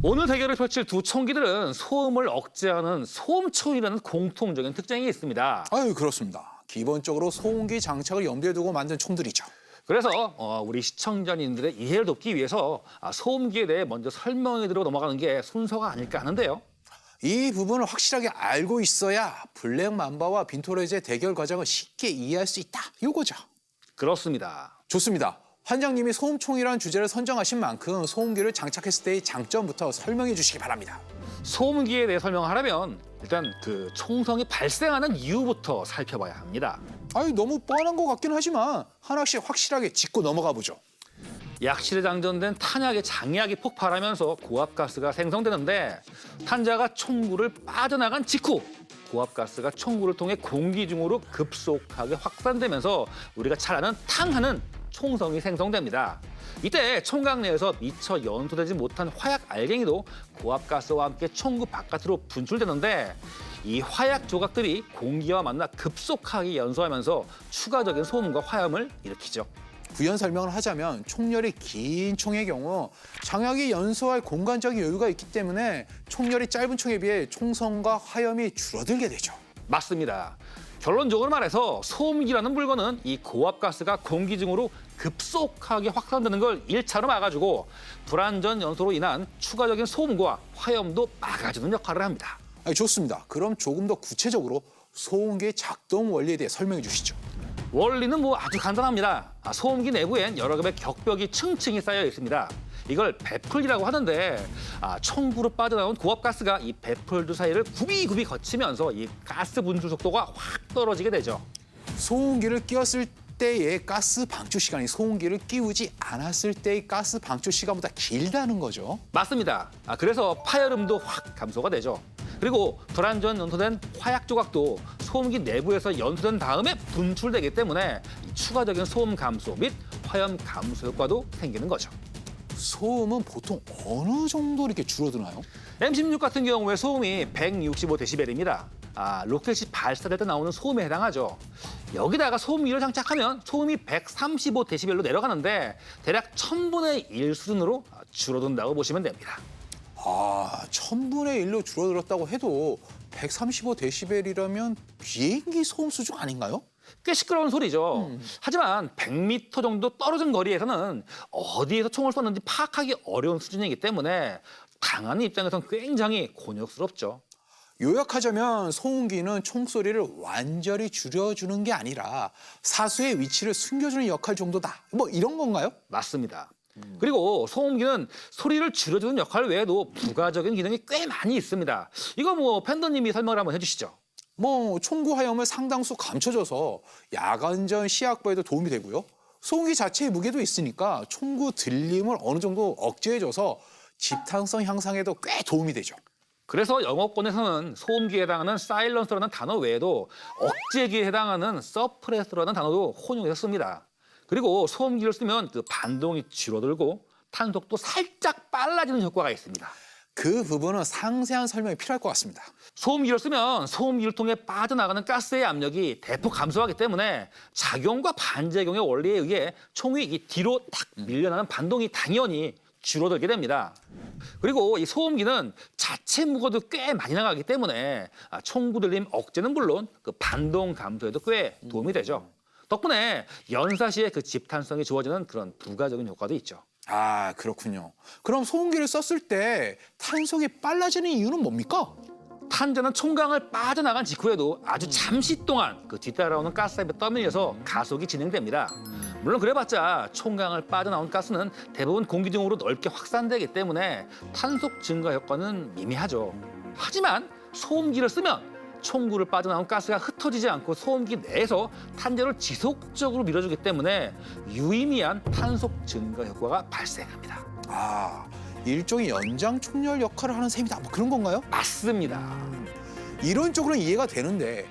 오늘 대결을 펼칠 두 총기들은 소음을 억제하는 소음총이라는 공통적인 특징이 있습니다. 그렇습니다. 기본적으로 소음기 장착을 염두에 두고 만든 총들이죠. 그래서 우리 시청자님들의 이해를 돕기 위해서 소음기에 대해 먼저 설명해 드리고 넘어가는 게 순서가 아닐까 하는데요. 이 부분을 확실하게 알고 있어야 블랙맘바와 빈토레즈의 대결 과정을 쉽게 이해할 수 있다. 이거죠. 그렇습니다. 좋습니다. 환장님이 소음총이라는 주제를 선정하신 만큼 소음기를 장착했을 때의 장점부터 설명해 주시기 바랍니다. 소음기에 대해 설명하려면 일단 그 총성이 발생하는 이유부터 살펴봐야 합니다. 너무 뻔한 것 같긴 하지만 하나씩 확실하게 짚고 넘어가 보죠. 약실에 장전된 탄약의 장약이 폭발하면서 고압가스가 생성되는데 탄자가 총구를 빠져나간 직후 고압가스가 총구를 통해 공기 중으로 급속하게 확산되면서 우리가 잘 아는 탕하는 총성이 생성됩니다. 이때 총각 내에서 미처 연소되지 못한 화약 알갱이도 고압가스와 함께 총구 바깥으로 분출되는데 이 화약 조각들이 공기와 만나 급속하게 연소하면서 추가적인 소음과 화염을 일으키죠. 부연 설명을 하자면 총열이 긴 총의 경우 장약이 연소할 공간적인 여유가 있기 때문에 총열이 짧은 총에 비해 총성과 화염이 줄어들게 되죠. 맞습니다. 결론적으로 말해서 소음기라는 물건은 이 고압가스가 공기 중으로 급속하게 확산되는 걸 1차로 막아주고 불완전 연소로 인한 추가적인 소음과 화염도 막아주는 역할을 합니다. 좋습니다. 그럼 조금 더 구체적으로 소음기의 작동 원리에 대해 설명해 주시죠. 원리는 뭐 아주 간단합니다. 소음기 내부엔 여러 겹의 격벽이 층층이 쌓여 있습니다. 이걸 베풀이라고 하는데 총구로 빠져나온 고압가스가 이 베풀들 사이를 굽이굽이 거치면서 이 가스 분출 속도가 확 떨어지게 되죠. 소음기를 끼웠을 때의 가스 방출 시간이 소음기를 끼우지 않았을 때의 가스 방출 시간보다 길다는 거죠. 맞습니다. 그래서 파열음도 확 감소가 되죠. 그리고 불완전 연소된 화약 조각도 소음기 내부에서 연소된 다음에 분출되기 때문에 추가적인 소음 감소 및 화염 감소 효과도 생기는 거죠. 소음은 보통 어느 정도 이렇게 줄어드나요? M16 같은 경우에 소음이 165데시벨입니다. 로켓이 발사될 때 나오는 소음에 해당하죠. 여기다가 소음기를 장착하면 소음이 135데시벨로 내려가는데 대략 1000분의 1 수준으로 줄어든다고 보시면 됩니다. 1000분의 1로 줄어들었다고 해도 135데시벨이라면 비행기 소음 수준 아닌가요? 꽤 시끄러운 소리죠. 하지만 100m 정도 떨어진 거리에서는 어디에서 총을 쐈는지 파악하기 어려운 수준이기 때문에 당하는 입장에서는 굉장히 곤욕스럽죠. 요약하자면 소음기는 총소리를 완전히 줄여주는 게 아니라 사수의 위치를 숨겨주는 역할 정도다. 뭐 이런 건가요? 맞습니다. 그리고 소음기는 소리를 줄여주는 역할 외에도 부가적인 기능이 꽤 많이 있습니다. 이거 뭐 팬더님이 설명을 한번 해주시죠. 총구 화염을 상당수 감춰줘서 야간전 시야확보에도 도움이 되고요. 소음기 자체의 무게도 있으니까 총구 들림을 어느 정도 억제해줘서 집탄성 향상에도 꽤 도움이 되죠. 그래서 영어권에서는 소음기에 해당하는 사일런서라는 단어 외에도 억제기에 해당하는 서프레서라는 단어도 혼용해서 씁니다. 그리고 소음기를 쓰면 그 반동이 줄어들고 탄속도 살짝 빨라지는 효과가 있습니다. 그 부분은 상세한 설명이 필요할 것 같습니다. 소음기를 쓰면 소음기를 통해 빠져나가는 가스의 압력이 대폭 감소하기 때문에 작용과 반작용의 원리에 의해 총이 이 뒤로 탁 밀려나는 반동이 당연히 줄어들게 됩니다. 그리고 이 소음기는 자체 무거도 꽤 많이 나가기 때문에 총구 들림 억제는 물론 그 반동 감소에도 꽤 도움이 되죠. 덕분에 연사 시에 그 집탄성이 좋아지는 그런 부가적인 효과도 있죠. 그렇군요. 그럼 소음기를 썼을 때 탄속이 빨라지는 이유는 뭡니까? 탄자는 총강을 빠져나간 직후에도 아주 잠시 동안 그 뒤따라오는 가스에 떠밀려서 가속이 진행됩니다. 물론 그래봤자 총강을 빠져나온 가스는 대부분 공기 중으로 넓게 확산되기 때문에 탄속 증가 효과는 미미하죠. 하지만 소음기를 쓰면 총구를 빠져나온 가스가 흩어지지 않고 소음기 내에서 탄저를 지속적으로 밀어주기 때문에 유의미한 탄속 증가 효과가 발생합니다. 일종의 연장 촉렬 역할을 하는 셈이다. 뭐 그런 건가요? 맞습니다. 이론적으로는 이해가 되는데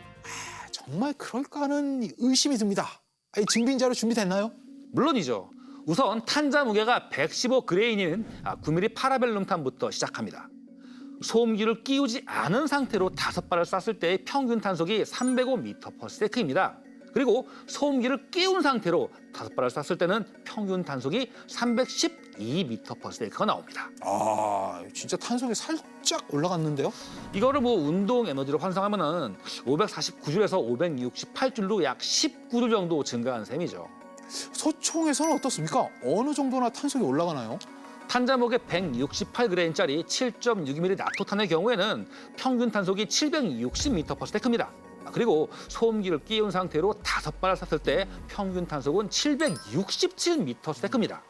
정말 그럴까 하는 의심이 듭니다. 증빙 자료 준비됐나요? 물론이죠. 우선 탄자 무게가 115그레인인 9mm 파라벨룸탄부터 시작합니다. 소음기를 끼우지 않은 상태로 5발을 쐈을 때의 평균 탄속이 305m/s입니다. 그리고 소음기를 끼운 상태로 5발을 쐈을 때는 평균 탄속이 312m/s가 나옵니다. 진짜 탄속이 살짝 올라갔는데요? 이거를 뭐 운동 에너지로 환산하면은 549줄에서 568줄로 약 19줄 정도 증가한 셈이죠. 소총에서는 어떻습니까? 어느 정도나 탄속이 올라가나요? 탄자목의 168g짜리 7.62mm 나토탄의 경우에는 평균 탄속이 760m/s입니다. 그리고 소음기를 끼운 상태로 5발을 쐈을 때 평균 탄속은 767m/s입니다.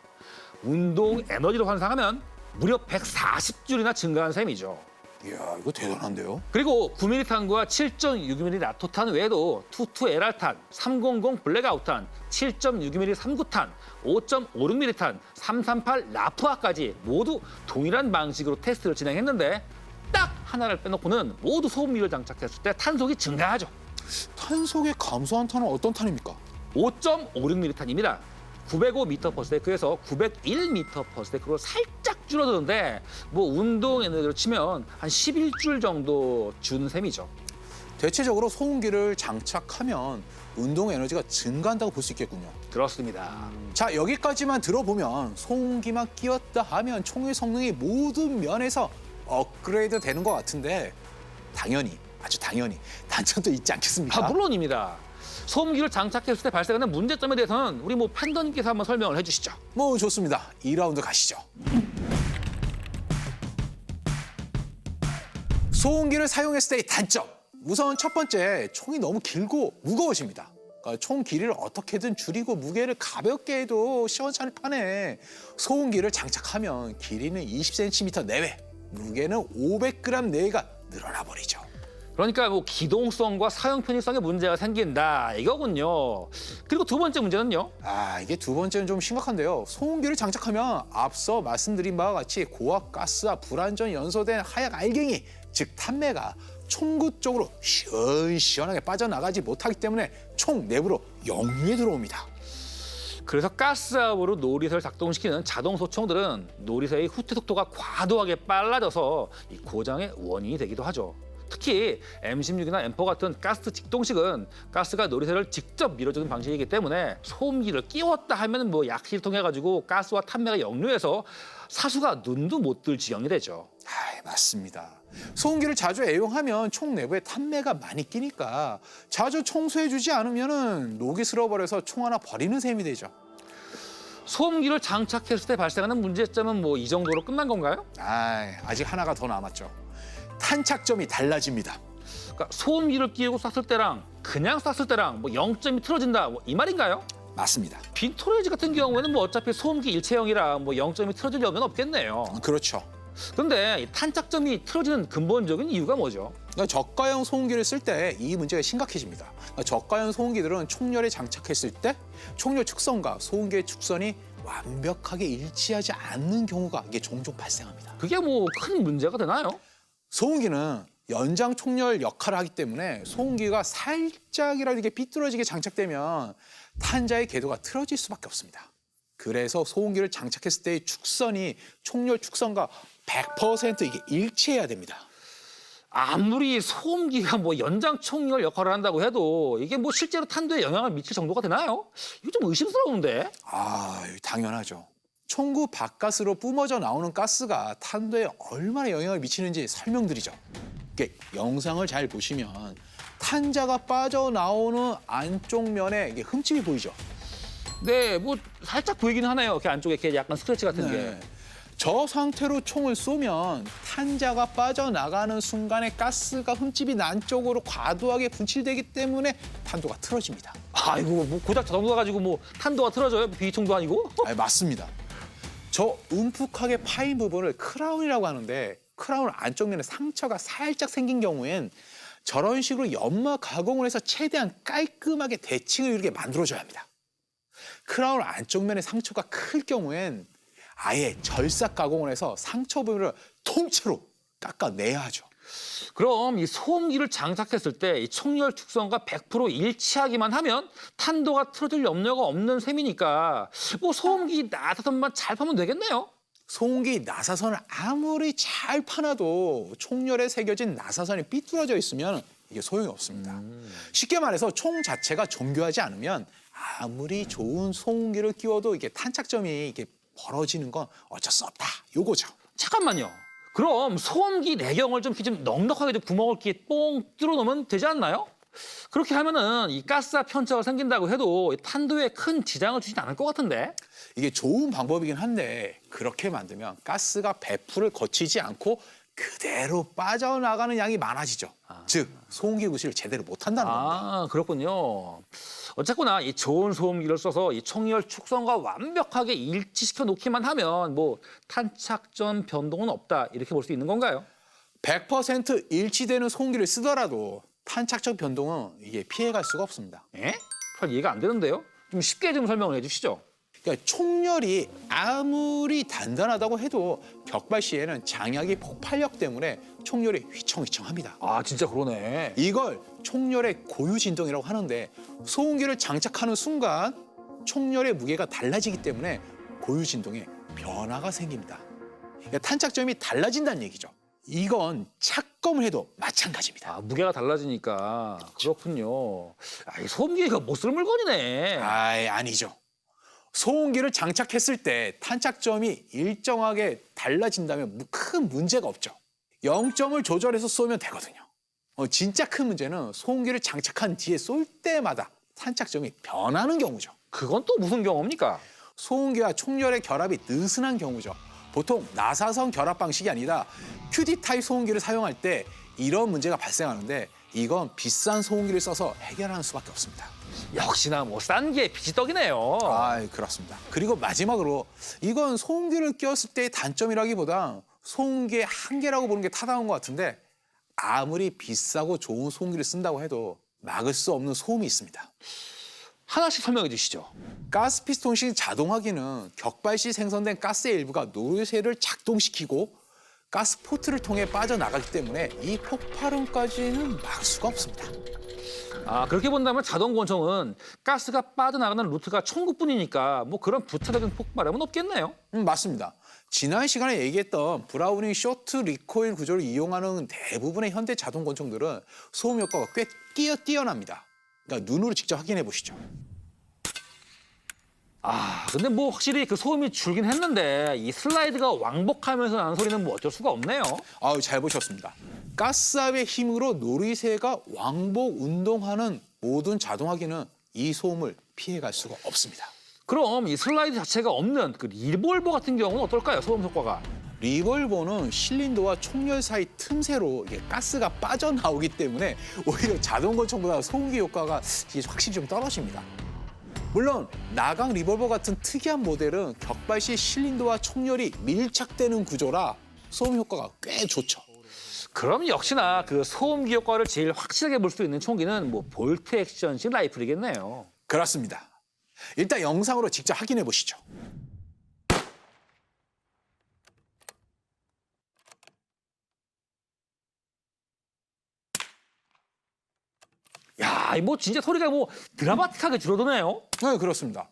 운동 에너지로 환산하면 무려 140줄이나 증가한 셈이죠. 이야, 이거 대단한데요? 그리고 9mm 탄과 7.62mm 나토탄 외에도 22LR탄, 300 블랙아웃탄, 7.62mm 3구탄, 5.56mm 탄, 338 라프아까지 모두 동일한 방식으로 테스트를 진행했는데 딱 하나를 빼놓고는 모두 소음기를 장착했을 때 탄속이 증가하죠. 탄속이 감소한 탄은 어떤 탄입니까? 5.56mm 탄입니다. 905m/s에서 901m/s로 살짝 줄어드는데 뭐 운동 에너지로 치면 한 11줄 정도 준 셈이죠. 대체적으로 소음기를 장착하면 운동 에너지가 증가한다고 볼 수 있겠군요. 그렇습니다. 자, 여기까지만 들어보면 소음기만 끼웠다 하면 총의 성능이 모든 면에서 업그레이드 되는 것 같은데 당연히 아주 당연히 단점도 있지 않겠습니까? 아, 물론입니다. 소음기를 장착했을 때 발생하는 문제점에 대해서는 우리 뭐 팬더님께서 한번 설명을 해주시죠. 뭐 좋습니다. 2라운드 가시죠. 소음기를 사용했을 때의 단점. 우선 첫 번째, 총이 너무 길고 무거워집니다. 그러니까 총 길이를 어떻게든 줄이고 무게를 가볍게 해도 시원찮을 판에 소음기를 장착하면 길이는 20cm 내외, 무게는 500g 내외가 늘어나 버리죠. 그러니까 뭐 기동성과 사용 편의성에 문제가 생긴다 이거군요. 그리고 두 번째 문제는요. 이게 두 번째는 좀 심각한데요. 소음기를 장착하면 앞서 말씀드린 바와 같이 고압가스와 불완전 연소된 하약 알갱이, 즉 탄매가 총구 쪽으로 시원시원하게 빠져나가지 못하기 때문에 총 내부로 역류에 들어옵니다. 그래서 가스압으로 노리쇠를 작동시키는 자동 소총들은 노리쇠의 후퇴 속도가 과도하게 빨라져서 이 고장의 원인이 되기도 하죠. 특히 M16이나 M4 같은 가스 직동식은 가스가 노리쇠를 직접 밀어주는 방식이기 때문에 소음기를 끼웠다 하면 뭐 약실 통해 가지고 가스와 탄매가 역류해서 사수가 눈도 못 뜰 지경이 되죠. 맞습니다. 소음기를 자주 애용하면 총 내부에 탄매가 많이 끼니까 자주 청소해주지 않으면 녹이 슬어버려서 총 하나 버리는 셈이 되죠. 소음기를 장착했을 때 발생하는 문제점은 뭐 이 정도로 끝난 건가요? 아직 하나가 더 남았죠. 탄착점이 달라집니다. 그러니까 소음기를 끼우고 쐈을 때랑 그냥 쐈을 때랑 뭐 0점이 틀어진다 뭐 이 말인가요? 맞습니다. 빈토레이지 같은 경우에는 뭐 어차피 소음기 일체형이라 뭐 0점이 틀어질 여유는 없겠네요. 그렇죠. 그런데 이 탄착점이 틀어지는 근본적인 이유가 뭐죠? 그러니까 저가형 소음기를 쓸 때 이 문제가 심각해집니다. 그러니까 저가형 소음기들은 총열에 장착했을 때 총열 축선과 소음기의 축선이 완벽하게 일치하지 않는 경우가 이게 종종 발생합니다. 그게 뭐 큰 문제가 되나요? 소음기는 연장 총열 역할을 하기 때문에 소음기가 살짝이라도 이게 삐뚤어지게 장착되면 탄자의 궤도가 틀어질 수밖에 없습니다. 그래서 소음기를 장착했을 때의 축선이 총열 축선과 100% 이게 일치해야 됩니다. 아무리 소음기가 뭐 연장 총열 역할을 한다고 해도 이게 뭐 실제로 탄도에 영향을 미칠 정도가 되나요? 이거 좀 의심스러운데. 당연하죠. 총구 바깥으로 뿜어져 나오는 가스가 탄도에 얼마나 영향을 미치는지 설명드리죠. 이게 영상을 잘 보시면 탄자가 빠져나오는 안쪽 면에 이게 흠집이 보이죠. 네, 뭐 살짝 보이긴 하네요. 이렇게 안쪽에 이렇게 약간 스크래치 같은 게. 저 상태로 총을 쏘면 탄자가 빠져나가는 순간에 가스가 흠집이 난 쪽으로 과도하게 분출되기 때문에 탄도가 틀어집니다. 아이고, 뭐 고작 저 정도 가지고 뭐 탄도가 틀어져요? 비총도 아니고? 맞습니다. 저 움푹하게 파인 부분을 크라운이라고 하는데 크라운 안쪽 면에 상처가 살짝 생긴 경우엔 저런 식으로 연마 가공을 해서 최대한 깔끔하게 대칭을 이렇게 만들어줘야 합니다. 크라운 안쪽 면에 상처가 클 경우엔 아예 절삭 가공을 해서 상처 부분을 통째로 깎아내야 하죠. 그럼 이 소음기를 장착했을 때 이 총열 축선과 100% 일치하기만 하면 탄도가 틀어질 염려가 없는 셈이니까 뭐 소음기 나사선만 잘 파면 되겠네요. 소음기 나사선을 아무리 잘 파놔도 총열에 새겨진 나사선이 삐뚤어져 있으면 이게 소용이 없습니다. 쉽게 말해서 총 자체가 정교하지 않으면 아무리 좋은 소음기를 끼워도 이게 탄착점이 이게 벌어지는 건 어쩔 수 없다. 요거죠. 잠깐만요. 그럼 소음기 내경을 좀 넉넉하게 구멍을 이렇게 뽕 뚫어 놓으면 되지 않나요? 그렇게 하면은 이 가스압 편차가 생긴다고 해도 탄도에 큰 지장을 주진 않을 것 같은데. 이게 좋은 방법이긴 한데 그렇게 만들면 가스가 배풀을 거치지 않고 그대로 빠져나가는 양이 많아지죠. 즉 소음기 구실을 제대로 못한다는 겁니다. 그렇군요. 어쨌거나 이 좋은 소음기를 써서 이 총열 축선과 완벽하게 일치시켜 놓기만 하면 뭐 탄착점 변동은 없다 이렇게 볼 수 있는 건가요? 100% 일치되는 소음기를 쓰더라도 탄착적 변동은 이게 피해갈 수가 없습니다. 예? 잘 이해가 안 되는데요. 좀 쉽게 좀 설명을 해주시죠. 그러니까 총열이 아무리 단단하다고 해도 격발 시에는 장약이 폭발력 때문에 총열이 휘청휘청합니다. 진짜 그러네. 이걸 총열의 고유 진동이라고 하는데 소음기를 장착하는 순간 총열의 무게가 달라지기 때문에 고유 진동에 변화가 생깁니다. 그러니까 탄착점이 달라진다는 얘기죠. 이건 착검을 해도 마찬가지입니다. 무게가 달라지니까 그렇군요. 이 소음기가 못 쓸 물건이네. 아니죠. 소음기를 장착했을 때 탄착점이 일정하게 달라진다면 큰 문제가 없죠. 0점을 조절해서 쏘면 되거든요. 진짜 큰 문제는 소음기를 장착한 뒤에 쏠 때마다 탄착점이 변하는 경우죠. 그건 또 무슨 경우입니까? 소음기와 총열의 결합이 느슨한 경우죠. 보통 나사성 결합 방식이 아니라 QD 타입 소음기를 사용할 때 이런 문제가 발생하는데 이건 비싼 소음기를 써서 해결하는 수밖에 없습니다. 역시나 뭐 싼 게 빛이 떡이네요. 그렇습니다. 그리고 마지막으로 이건 소음기를 끼웠을 때의 단점이라기보다 소음기의 한계라고 보는 게 타당한 것 같은데 아무리 비싸고 좋은 소음기를 쓴다고 해도 막을 수 없는 소음이 있습니다. 하나씩 설명해 주시죠. 가스 피스톤식 자동화기는 격발 시 생성된 가스의 일부가 노즐을 작동시키고 가스 포트를 통해 빠져나가기 때문에 이 폭발음까지는 막을 수가 없습니다. 그렇게 본다면 자동 권총은 가스가 빠져나가는 루트가 총구뿐이니까 뭐 그런 부차적인 폭발음은 없겠네요. 맞습니다. 지난 시간에 얘기했던 브라우닝 쇼트 리코일 구조를 이용하는 대부분의 현대 자동 권총들은 소음 효과가 꽤 뛰어납니다. 그러니까 눈으로 직접 확인해 보시죠. 근데 뭐 확실히 그 소음이 줄긴 했는데 이 슬라이드가 왕복하면서 나는 소리는 뭐 어쩔 수가 없네요. 잘 보셨습니다. 가스압의 힘으로 놀이새가 왕복 운동하는 모든 자동화기는 이 소음을 피해갈 수가 없습니다. 그럼 이 슬라이드 자체가 없는 그 리볼버 같은 경우는 어떨까요? 소음 효과가. 리볼버는 실린더와 총열 사이 틈새로 이게 가스가 빠져나오기 때문에 오히려 자동 권총보다 소음기 효과가 이게 확실히 좀 떨어집니다. 물론 나강 리볼버 같은 특이한 모델은 격발 시 실린더와 총열이 밀착되는 구조라 소음 효과가 꽤 좋죠. 그럼 역시나 그 소음기 효과를 제일 확실하게 볼 수 있는 총기는 뭐 볼트 액션식 라이플이겠네요. 그렇습니다. 일단 영상으로 직접 확인해 보시죠. 야, 뭐 진짜 소리가 뭐 드라마틱하게 줄어드네요. 네, 그렇습니다.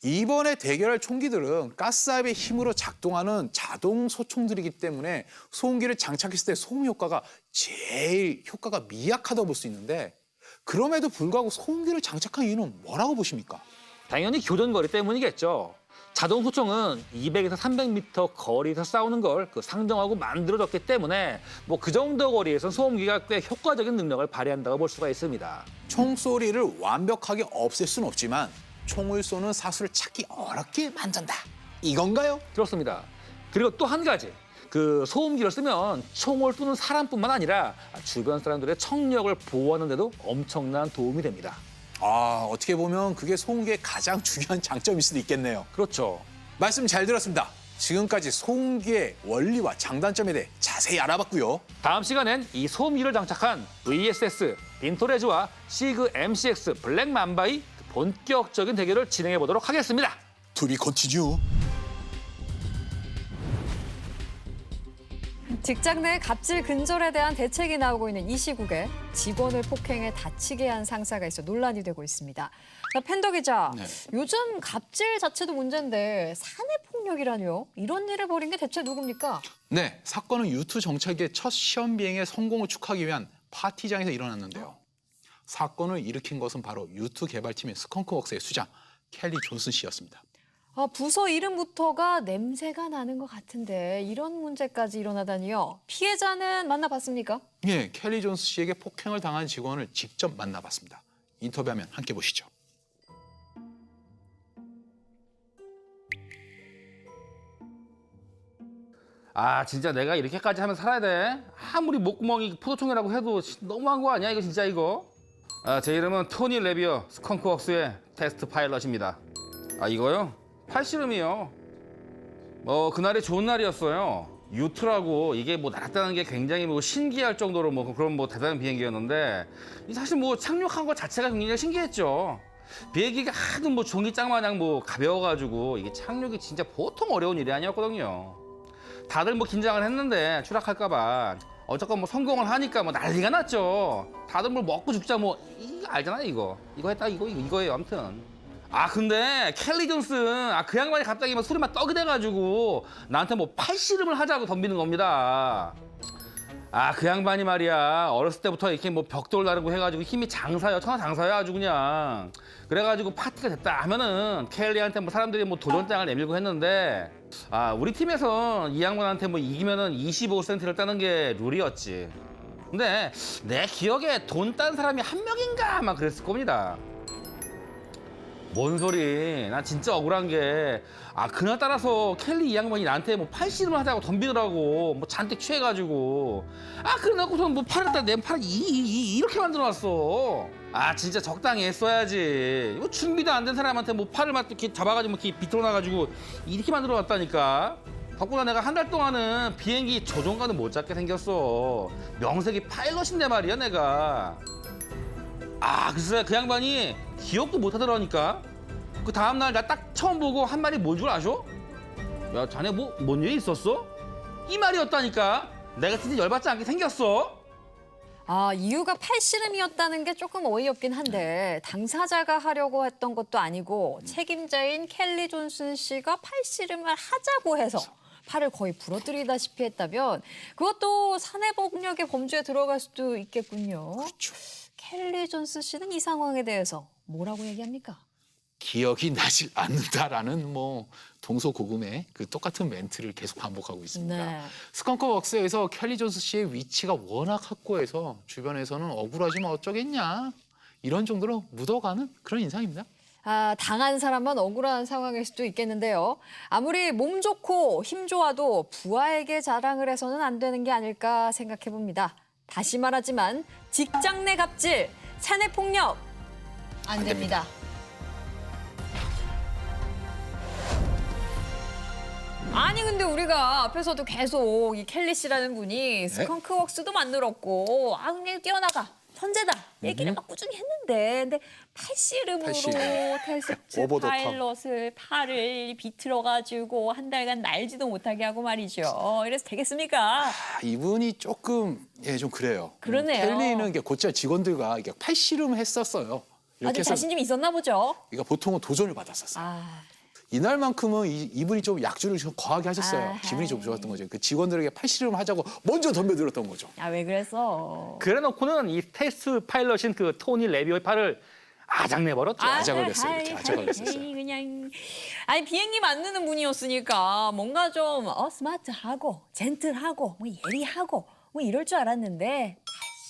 이번에 대결할 총기들은 가스압의 힘으로 작동하는 자동 소총들이기 때문에 소음기를 장착했을 때 소음 효과가 제일 효과가 미약하다고 볼 수 있는데 그럼에도 불구하고 소음기를 장착한 이유는 뭐라고 보십니까? 당연히 교전거리 때문이겠죠. 자동 소총은 200에서 300m 거리에서 싸우는 걸 상정하고 만들어졌기 때문에 뭐 그 정도 거리에선 소음기가 꽤 효과적인 능력을 발휘한다고 볼 수가 있습니다. 총소리를 완벽하게 없앨 수는 없지만 총을 쏘는 사수를 찾기 어렵게 만든다. 이건가요? 그렇습니다. 그리고 또 한 가지. 그 소음기를 쓰면 총을 쏘는 사람뿐만 아니라 주변 사람들의 청력을 보호하는 데도 엄청난 도움이 됩니다. 어떻게 보면 그게 소음기의 가장 중요한 장점일 수도 있겠네요. 그렇죠. 말씀 잘 들었습니다. 지금까지 소음기의 원리와 장단점에 대해 자세히 알아봤고요. 다음 시간엔 이 소음기를 장착한 VSS, 빈토레즈와 시그 MCX 블랙 맘바의 본격적인 대결을 진행해 보도록 하겠습니다. To be continue. 직장 내 갑질 근절에 대한 대책이 나오고 있는 이 시국에 직원을 폭행해 다치게 한 상사가 있어 논란이 되고 있습니다. 팬더 기자, 네. 요즘 갑질 자체도 문제인데 사내 폭력이라뇨? 이런 일을 벌인 게 대체 누굽니까? 네, 사건은 유투 정찰기의 첫 시험 비행의 성공을 축하하기 위한 파티장에서 일어났는데요. 사건을 일으킨 것은 바로 유투 개발팀인 스컹크웍스의 수장 켈리 존슨 씨였습니다. 부서 이름부터가 냄새가 나는 것 같은데 이런 문제까지 일어나다니요. 피해자는 만나봤습니까? 예, 켈리 존스 씨에게 폭행을 당한 직원을 직접 만나봤습니다. 인터뷰하면 함께 보시죠. 진짜 내가 이렇게까지 하면 살아야 돼? 아무리 목구멍이 포도총이라고 해도 너무한 거 아니야, 이거 진짜 이거? 제 이름은 토니 레비어 스컹크웍스의 테스트 파일럿입니다. 이거요? 팔씨름이요. 그날이 좋은 날이었어요. 유투라고 이게 뭐 날았다는 게 굉장히 뭐 신기할 정도로 뭐 그런 뭐 대단한 비행기였는데 사실 뭐 착륙한 것 자체가 굉장히 신기했죠. 비행기가 하도 뭐 종이 짱마냥 뭐 가벼워가지고 이게 착륙이 진짜 보통 어려운 일이 아니었거든요. 다들 뭐 긴장을 했는데 추락할까봐 어쨌건 뭐 성공을 하니까 뭐 난리가 났죠. 다들 뭐 먹고 죽자 뭐 이거 알잖아요 이거 했다 이거예요 아무튼. 근데 켈리 존슨 그 양반이 갑자기 막 소리만 떡이 돼가지고 나한테 뭐 팔씨름을 하자고 덤비는 겁니다. 그 양반이 말이야 어렸을 때부터 이렇게 뭐 벽돌 다루고 해가지고 힘이 장사야 천하장사야 아주 그냥. 그래가지고 파티가 됐다 하면은 켈리한테 뭐 사람들이 뭐 도전장을 내밀고 했는데 우리 팀에서 이 양반한테 뭐 이기면은 25센트를 따는 게 룰이었지. 근데 내 기억에 돈 딴 사람이 한 명인가 아마 그랬을 겁니다. 뭔 소리? 난 진짜 억울한 게 그날따라서 켈리 이 양반이 나한테 뭐 팔씨름을 하자고 덤비더라고. 뭐 잔뜩 취해가지고. 그래놓고선 뭐 팔을 내 팔을 이렇게 만들어놨어. 진짜 적당히 했어야지. 이거 준비도 안 된 사람한테 뭐 팔을 막 이렇게 잡아가지고 이렇게 비틀어놔가지고 이렇게 만들어놨다니까. 덕분에 내가 한 달 동안은 비행기 조종관도 못 잡게 생겼어. 명색이 파일럿인데 말이야 내가. 글쎄 그 양반이 기억도 못 하더라니까. 그 다음날 나 딱 처음 보고 한 말이 뭔 줄 아셔? 야 자네 뭔 일이 있었어? 이 말이었다니까. 내가 진짜 열받지 않게 생겼어. 이유가 팔씨름이었다는 게 조금 어이없긴 한데 당사자가 하려고 했던 것도 아니고 책임자인 켈리 존슨 씨가 팔씨름을 하자고 해서 팔을 거의 부러뜨리다시피 했다면 그것도 산해법령의 범주에 들어갈 수도 있겠군요. 그렇죠. 켈리 존슨 씨는 이 상황에 대해서 뭐라고 얘기합니까? 기억이 나질 않는다라는 뭐 동서고금의 그 똑같은 멘트를 계속 반복하고 있습니다. 네. 스컹크웍스에서 켈리 존스 씨의 위치가 워낙 확고해서 주변에서는 억울하지만 어쩌겠냐 이런 정도로 묻어가는 그런 인상입니다. 당한 사람만 억울한 상황일 수도 있겠는데요. 아무리 몸 좋고 힘 좋아도 부하에게 자랑을 해서는 안 되는 게 아닐까 생각해 봅니다. 다시 말하지만 직장 내 갑질, 사내 폭력 안 됩니다. 아니 근데 우리가 앞에서도 계속 이 켈리 씨라는 분이 스컹크웍스도 만들었고 그냥 뛰어나가 천재다 얘기를 막 꾸준히 했는데 근데 팔씨름으로 테스트 오버 더 탑. 파일럿을 팔을 비틀어가지고 한 달간 날지도 못하게 하고 말이죠. 이래서 되겠습니까? 이분이 조금 좀 그래요. 그러네요. 켈리는 이게 곧잘 직원들과 이게 팔씨름 했었어요. 아주 자신심이 있었나 보죠. 그러니까 보통은 도전을 받았었어요. 이날만큼은 이분이 좀 약주를 좀 거하게 하셨어요. 기분이 좀 좋았던 거죠. 그 직원들에게 팔씨름을 하자고 먼저 덤벼들었던 거죠. 왜 그랬어? 그래놓고는 이 테스트 파일럿인 그 토니 레비오의 팔을 아작내버렸죠. 아작을 냈어요. 이렇게 아작을 냈었어요. 그냥 비행기 만드는 분이었으니까 뭔가 좀 스마트하고 젠틀하고 뭐 예리하고 뭐 이럴 줄 알았는데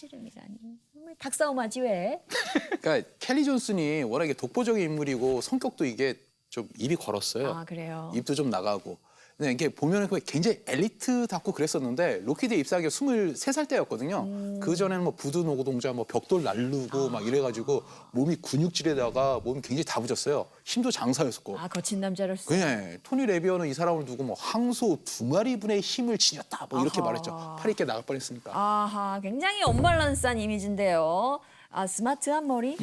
팔씨름이라니. 닭싸움하지 왜? 그러니까 켈리 존슨이 워낙에 독보적인 인물이고 성격도 이게 좀 입이 걸었어요. 그래요? 입도 좀 나가고. 근데 이게 보면은 굉장히 엘리트답고 그랬었는데 로키드에 입사하기 23살 때였거든요. 그 전에는 뭐 부두 노동자, 뭐 벽돌 날르고 막 이래가지고 몸이 근육질에다가 몸이 굉장히 다부졌어요. 힘도 장사였었고. 거친 남자로서. 네, 토니 레비어는 이 사람을 두고 뭐 항소 2마리분의 힘을 지녔다 뭐 이렇게 말했죠. 팔이 이렇게 나갈 뻔했으니까. 굉장히 언밸런스한 이미지인데요. 스마트한 머리,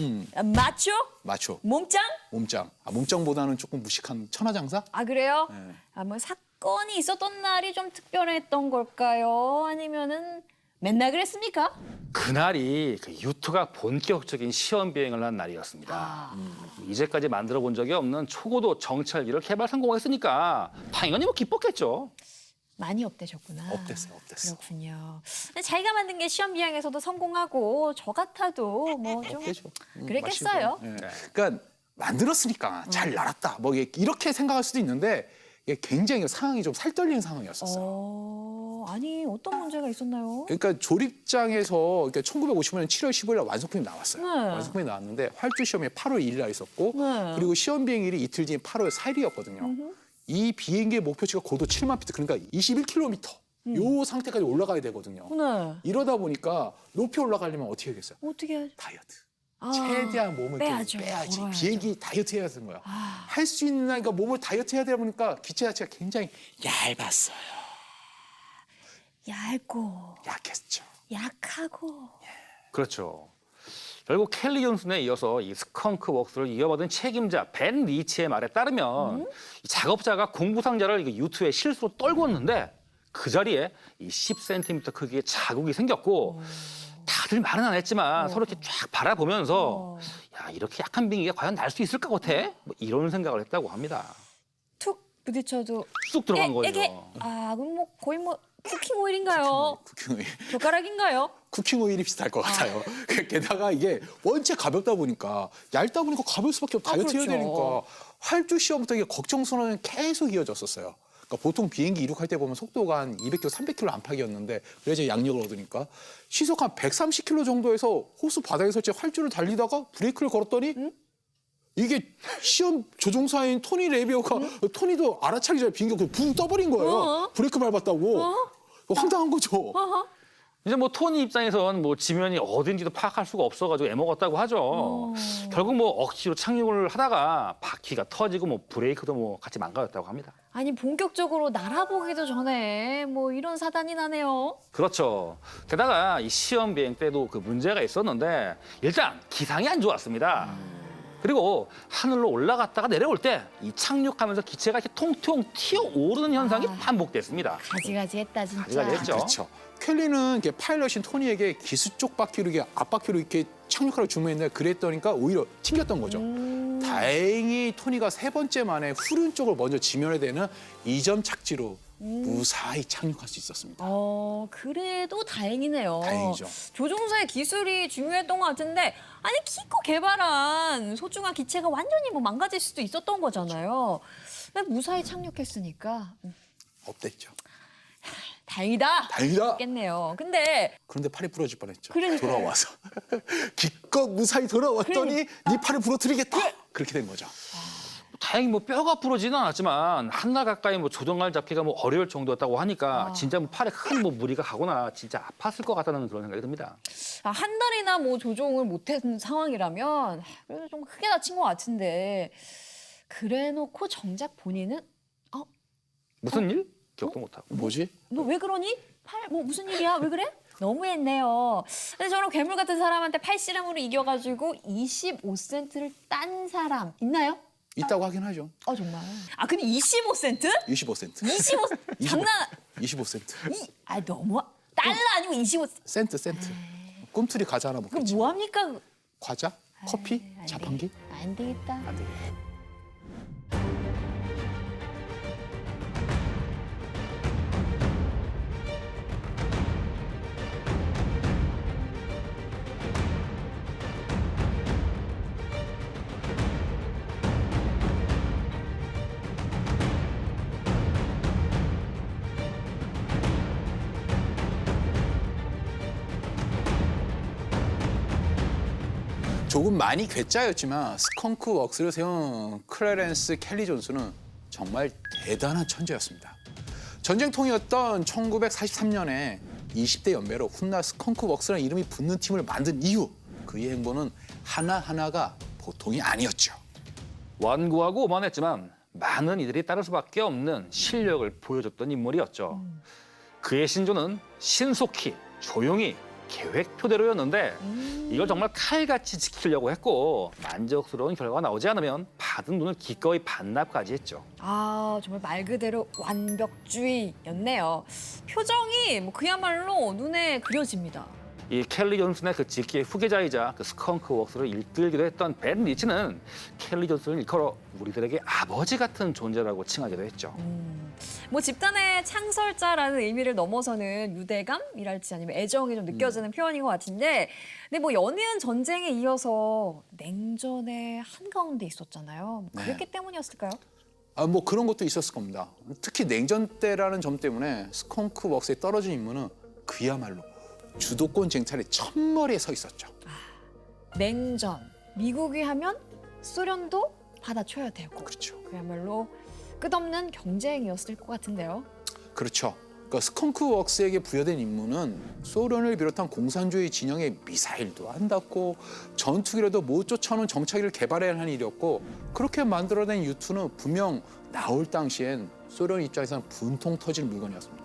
마초, 마초, 몸짱. 몸짱. 몸짱보다는 조금 무식한 천하장사? 그래요? 네. 뭐 사건이 있었던 날이 좀 특별했던 걸까요? 아니면은 맨날 그랬습니까? 그날이 그 유투가 본격적인 시험 비행을 한 날이었습니다. 이제까지 만들어 본 적이 없는 초고도 정찰기를 개발 성공했으니까 당연히 뭐 기뻤겠죠. 많이 업되셨구나. 업됐어. 그렇군요. 근데 자기가 만든 게 시험 비행에서도 성공하고 저 같아도 뭐 좀 업되죠. 그랬겠어요. 네. 그러니까 만들었으니까 잘 날았다. 뭐 이렇게 생각할 수도 있는데 이게 굉장히 상황이 좀 살떨리는 상황이었었어요. 아니 어떤 문제가 있었나요? 그러니까 조립장에서 그러니까 1955년 7월 15일 날 완성품이 나왔어요. 네. 완성품이 나왔는데 활주 시험이 8월 1일 날 있었고 네. 그리고 시험 비행일이 이틀 뒤인 8월 4일이었거든요. 이 비행기의 목표치가 고도 7만 피트 그러니까 21km 요 상태까지 올라가야 되거든요. 네. 이러다 보니까 높이 올라가려면 어떻게 하겠어요? 어떻게 하죠? 다이어트. 최대한 몸을 빼야죠. 빼야지. 걸어야죠. 비행기 다이어트 해야 되는 거야. 할 수 있는 그러니까 몸을 다이어트 해야 되다 보니까 기체 자체가 굉장히 얇았어요. 얇고 약했죠. 약하고. 그렇죠. 결국 켈리 존슨에 이어서 이 스컹크 웍스를 이어받은 책임자 벤 리치의 말에 따르면 이 작업자가 공구상자를 유투에 실수로 떨궜는데 그 자리에 이 10cm 크기의 자국이 생겼고 다들 말은 안 했지만 서로 이렇게 쫙 바라보면서 야 이렇게 약한 비행기가 과연 날 수 있을 것 같아? 뭐 이런 생각을 했다고 합니다. 툭 부딪혀도 쑥 들어간 거죠. 이게 그럼 뭐 거의 뭐 쿠킹 오일인가요? 쿠킹 오일. 젓가락인가요? 쿠킹 오일이 비슷할 것 같아요. 게다가 이게 원체 가볍다 보니까 얇다 보니까 가벼울 수밖에 없고 다이어트 해야 그렇죠. 되니까 활주 시험부터 이게 걱정선언은 계속 이어졌었어요. 그러니까 보통 비행기 이륙할 때 보면 속도가 한 200km, 300km 안팎이었는데 그래서 양력을 얻으니까 시속 한 130km 정도에서 호수 바닥에서 제 활주를 달리다가 브레이크를 걸었더니 이게 시험 조종사인 토니 레비오가 토니도 알아차리기 전에 비행기가 붕 떠버린 거예요. 브레이크 밟았다고. 황당한 거죠. 이제 뭐 토니 입장에선 뭐 지면이 어딘지도 파악할 수가 없어가지고 애먹었다고 하죠. 결국 뭐 억지로 착륙을 하다가 바퀴가 터지고 뭐 브레이크도 뭐 같이 망가졌다고 합니다. 아니 본격적으로 날아보기도 전에 뭐 이런 사단이 나네요. 그렇죠. 게다가 이 시험 비행 때도 그 문제가 있었는데 일단 기상이 안 좋았습니다. 그리고 하늘로 올라갔다가 내려올 때 이 착륙하면서 기체가 이렇게 통통 튀어오르는 현상이 반복됐습니다. 가지가지했다 진짜. 가지가지했죠. 그렇죠. 켈리는 이렇게 파일럿인 토니에게 기수 쪽 바퀴로 이렇게 앞바퀴로 이렇게 착륙하라고 주문했는데 그랬더니까 오히려 튕겼던 거죠. 다행히 토니가 세 번째 만에 후륜 쪽을 먼저 지면에 대는 2점 착지로 무사히 착륙할 수 있었습니다. 그래도 다행이네요. 다행이죠. 조종사의 기술이 중요했던 것 같은데 아니 기껏 개발한 소중한 기체가 완전히 뭐 망가질 수도 있었던 거잖아요. 근데 무사히 착륙했으니까 업됐죠. 다행이다. 다행이다. 겠네요. 근데 그런데 팔이 부러질 뻔했죠. 그러니까요. 돌아와서 기껏 무사히 돌아왔더니 네 팔을 부러뜨리겠다. 그렇게 된 거죠. 다행히 뭐 뼈가 부러지는 않았지만 한 달 가까이 뭐 조종갈 잡기가 뭐 어려울 정도였다고 하니까 진짜 뭐 팔에 큰 뭐 무리가 가거나 진짜 아팠을 것 같다는 그런 생각이 듭니다. 한 달이나 뭐 조종을 못한 상황이라면 그래도 좀 크게 다친 것 같은데 그래놓고 정작 본인은 무슨 일? 기억도 못하고. 뭐지? 너 왜 그러니? 팔 뭐 무슨 일이야? 왜 그래? 너무했네요. 근데 저런 괴물 같은 사람한테 팔씨름으로 이겨가지고 25센트를 딴 사람 있나요? 있다고 하긴 하죠. 정말. 근데 25센트? 25센트. 25 장난. 25센트. 너무 달러 아니고 25. 센트. 꿈틀이 과자 하나 그럼 먹겠지. 뭐 합니까? 과자? 커피? 자판기? 안 되겠다. 안 되겠다. 조금 많이 괴짜였지만 스컹크 웍스를 세운 클래렌스 켈리 존스는 정말 대단한 천재였습니다. 전쟁통이었던 1943년에 20대 연배로 훗날 스컹크 웍스라는 이름이 붙는 팀을 만든 이후 그의 행보는 하나하나가 보통이 아니었죠. 완고하고 오만했지만 많은 이들이 따를 수밖에 없는 실력을 보여줬던 인물이었죠. 그의 신조는 신속히, 조용히, 계획표대로였는데 이걸 정말 칼같이 지키려고 했고 만족스러운 결과가 나오지 않으면 받은 돈을 기꺼이 반납까지 했죠. 정말 말 그대로 완벽주의였네요. 표정이 뭐 그야말로 눈에 그려집니다. 이 켈리 존슨의 그 직계 후계자이자 그 스컹크 웍스를 이끌기도 했던 벤 리치는 켈리 존슨을 일컬어 우리들에게 아버지 같은 존재라고 칭하기도 했죠. 뭐 집단의 창설자라는 의미를 넘어서는 유대감이랄지 아니면 애정이 좀 느껴지는 표현인 것 같은데 근데 뭐 연이은 전쟁에 이어서 냉전의 한가운데 있었잖아요. 네. 그랬기 때문이었을까요? 뭐 그런 것도 있었을 겁니다. 특히 냉전 때라는 점 때문에 스컹크 웍스에 떨어진 인물은 그야말로 주도권 쟁탈의 첫머리에 서 있었죠. 냉전, 미국이 하면 소련도 받아쳐야 되고 그렇죠. 그야말로 끝없는 경쟁이었을 것 같은데요. 그렇죠. 그러니까 스컹크 웍스에게 부여된 임무는 소련을 비롯한 공산주의 진영의 미사일도 한다고 전투기라도 못 쫓아오는 정찰기를 개발해야 하는 일이었고 그렇게 만들어낸 U-2는 분명 나올 당시엔 소련 입장에서는 분통 터질 물건이었습니다.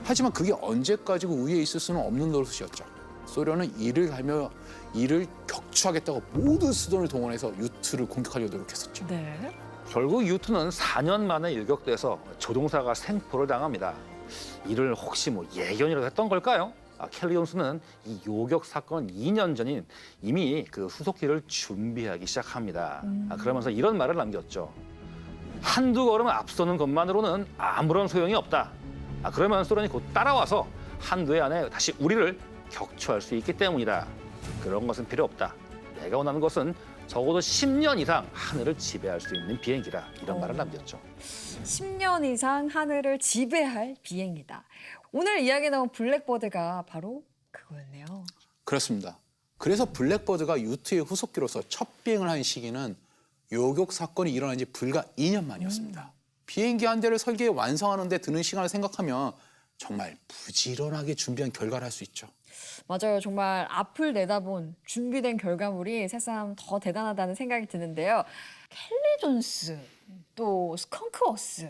하지만 그게 언제까지고 우위에 있을 수는 없는 노릇이었죠. 소련은 이를 격추하겠다고 모든 수단을 동원해서 U-2를 공격하려고 노력했었죠. 네. 결국 U-2는 4년 만에 일격돼서 조종사가 생포를 당합니다. 이를 혹시 뭐 예견이라도 했던 걸까요? 켈리 존슨은 이 요격 사건 2년 전인 이미 그 후속기를 준비하기 시작합니다. 그러면서 이런 말을 남겼죠. 한두 걸음 앞서는 것만으로는 아무런 소용이 없다. 그러면 소련이 곧 따라와서 한두 해 안에 다시 우리를 격추할 수 있기 때문이다. 그런 것은 필요 없다. 내가 원하는 것은 적어도 10년 이상 하늘을 지배할 수 있는 비행기다. 이런 말을 남겼죠. 10년 이상 하늘을 지배할 비행기다. 오늘 이야기 나온 블랙버드가 바로 그거였네요. 그렇습니다. 그래서 블랙버드가 U2의 후속기로서 첫 비행을 한 시기는 요격 사건이 일어난 지 불과 2년 만이었습니다. 비행기 한 대를 설계해 완성하는 데 드는 시간을 생각하면 정말 부지런하게 준비한 결과를 할 수 있죠. 맞아요. 정말 앞을 내다본 준비된 결과물이 새삼 더 대단하다는 생각이 드는데요. 켈리 존스, 또 스컹크워스.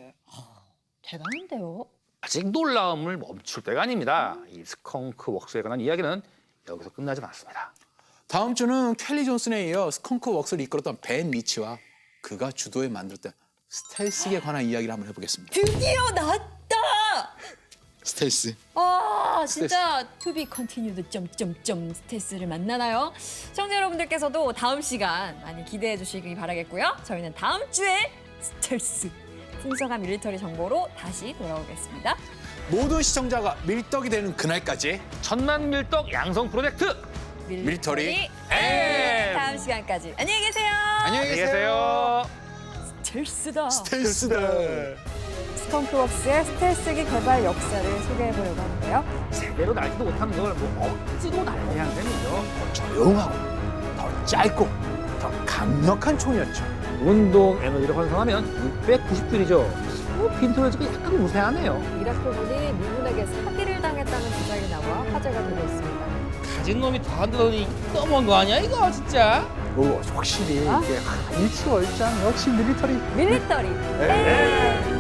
대단한데요. 아직 놀라움을 멈출 때가 아닙니다. 이 스컹크 웍스에 관한 이야기는 여기서 끝나지 않았습니다. 다음 주는 켈리 존슨에 이어 스컹크 웍스를 이끌었던 벤 리치와 그가 주도해 만들었던 스텔스에 관한 이야기를 한번 해보겠습니다. 드디어 나왔다! 스텔스. 아, 진짜 to be continued 점점점 스텔스를 만나나요? 시청자 여러분들께서도 다음 시간 많이 기대해 주시기 바라겠고요. 저희는 다음 주에 스텔스 풍성한 밀리터리 정보로 다시 돌아오겠습니다. 모든 시청자가 밀떡이 되는 그날까지 천만 밀떡 양성 프로젝트 밀리터리 M! 다음 시간까지 안녕히 계세요. 안녕히 안녕히 계세요. 스텔스다. 스텔스다. 스컹크웍스의 스텔스기 개발 역사를 소개해보려고 하는데요. 제대로 날지도 못하는 걸 뭐 억지로 날게 한 셈이죠. 조용하고 더 짧고 더 강력한 총이었죠. 운동 에너지를 환산하면 690줄이죠. 핀트로즈가 약간 무세하네요. 이라크군이 미군에게 사기를 당했다는 주장이 나와 화제가 되고 있습니다. 가진 놈이 더 한다더니 너무한 거 아니야 이거 진짜? 확실히 이게 일치월장 역시 밀리터리. 밀리터리.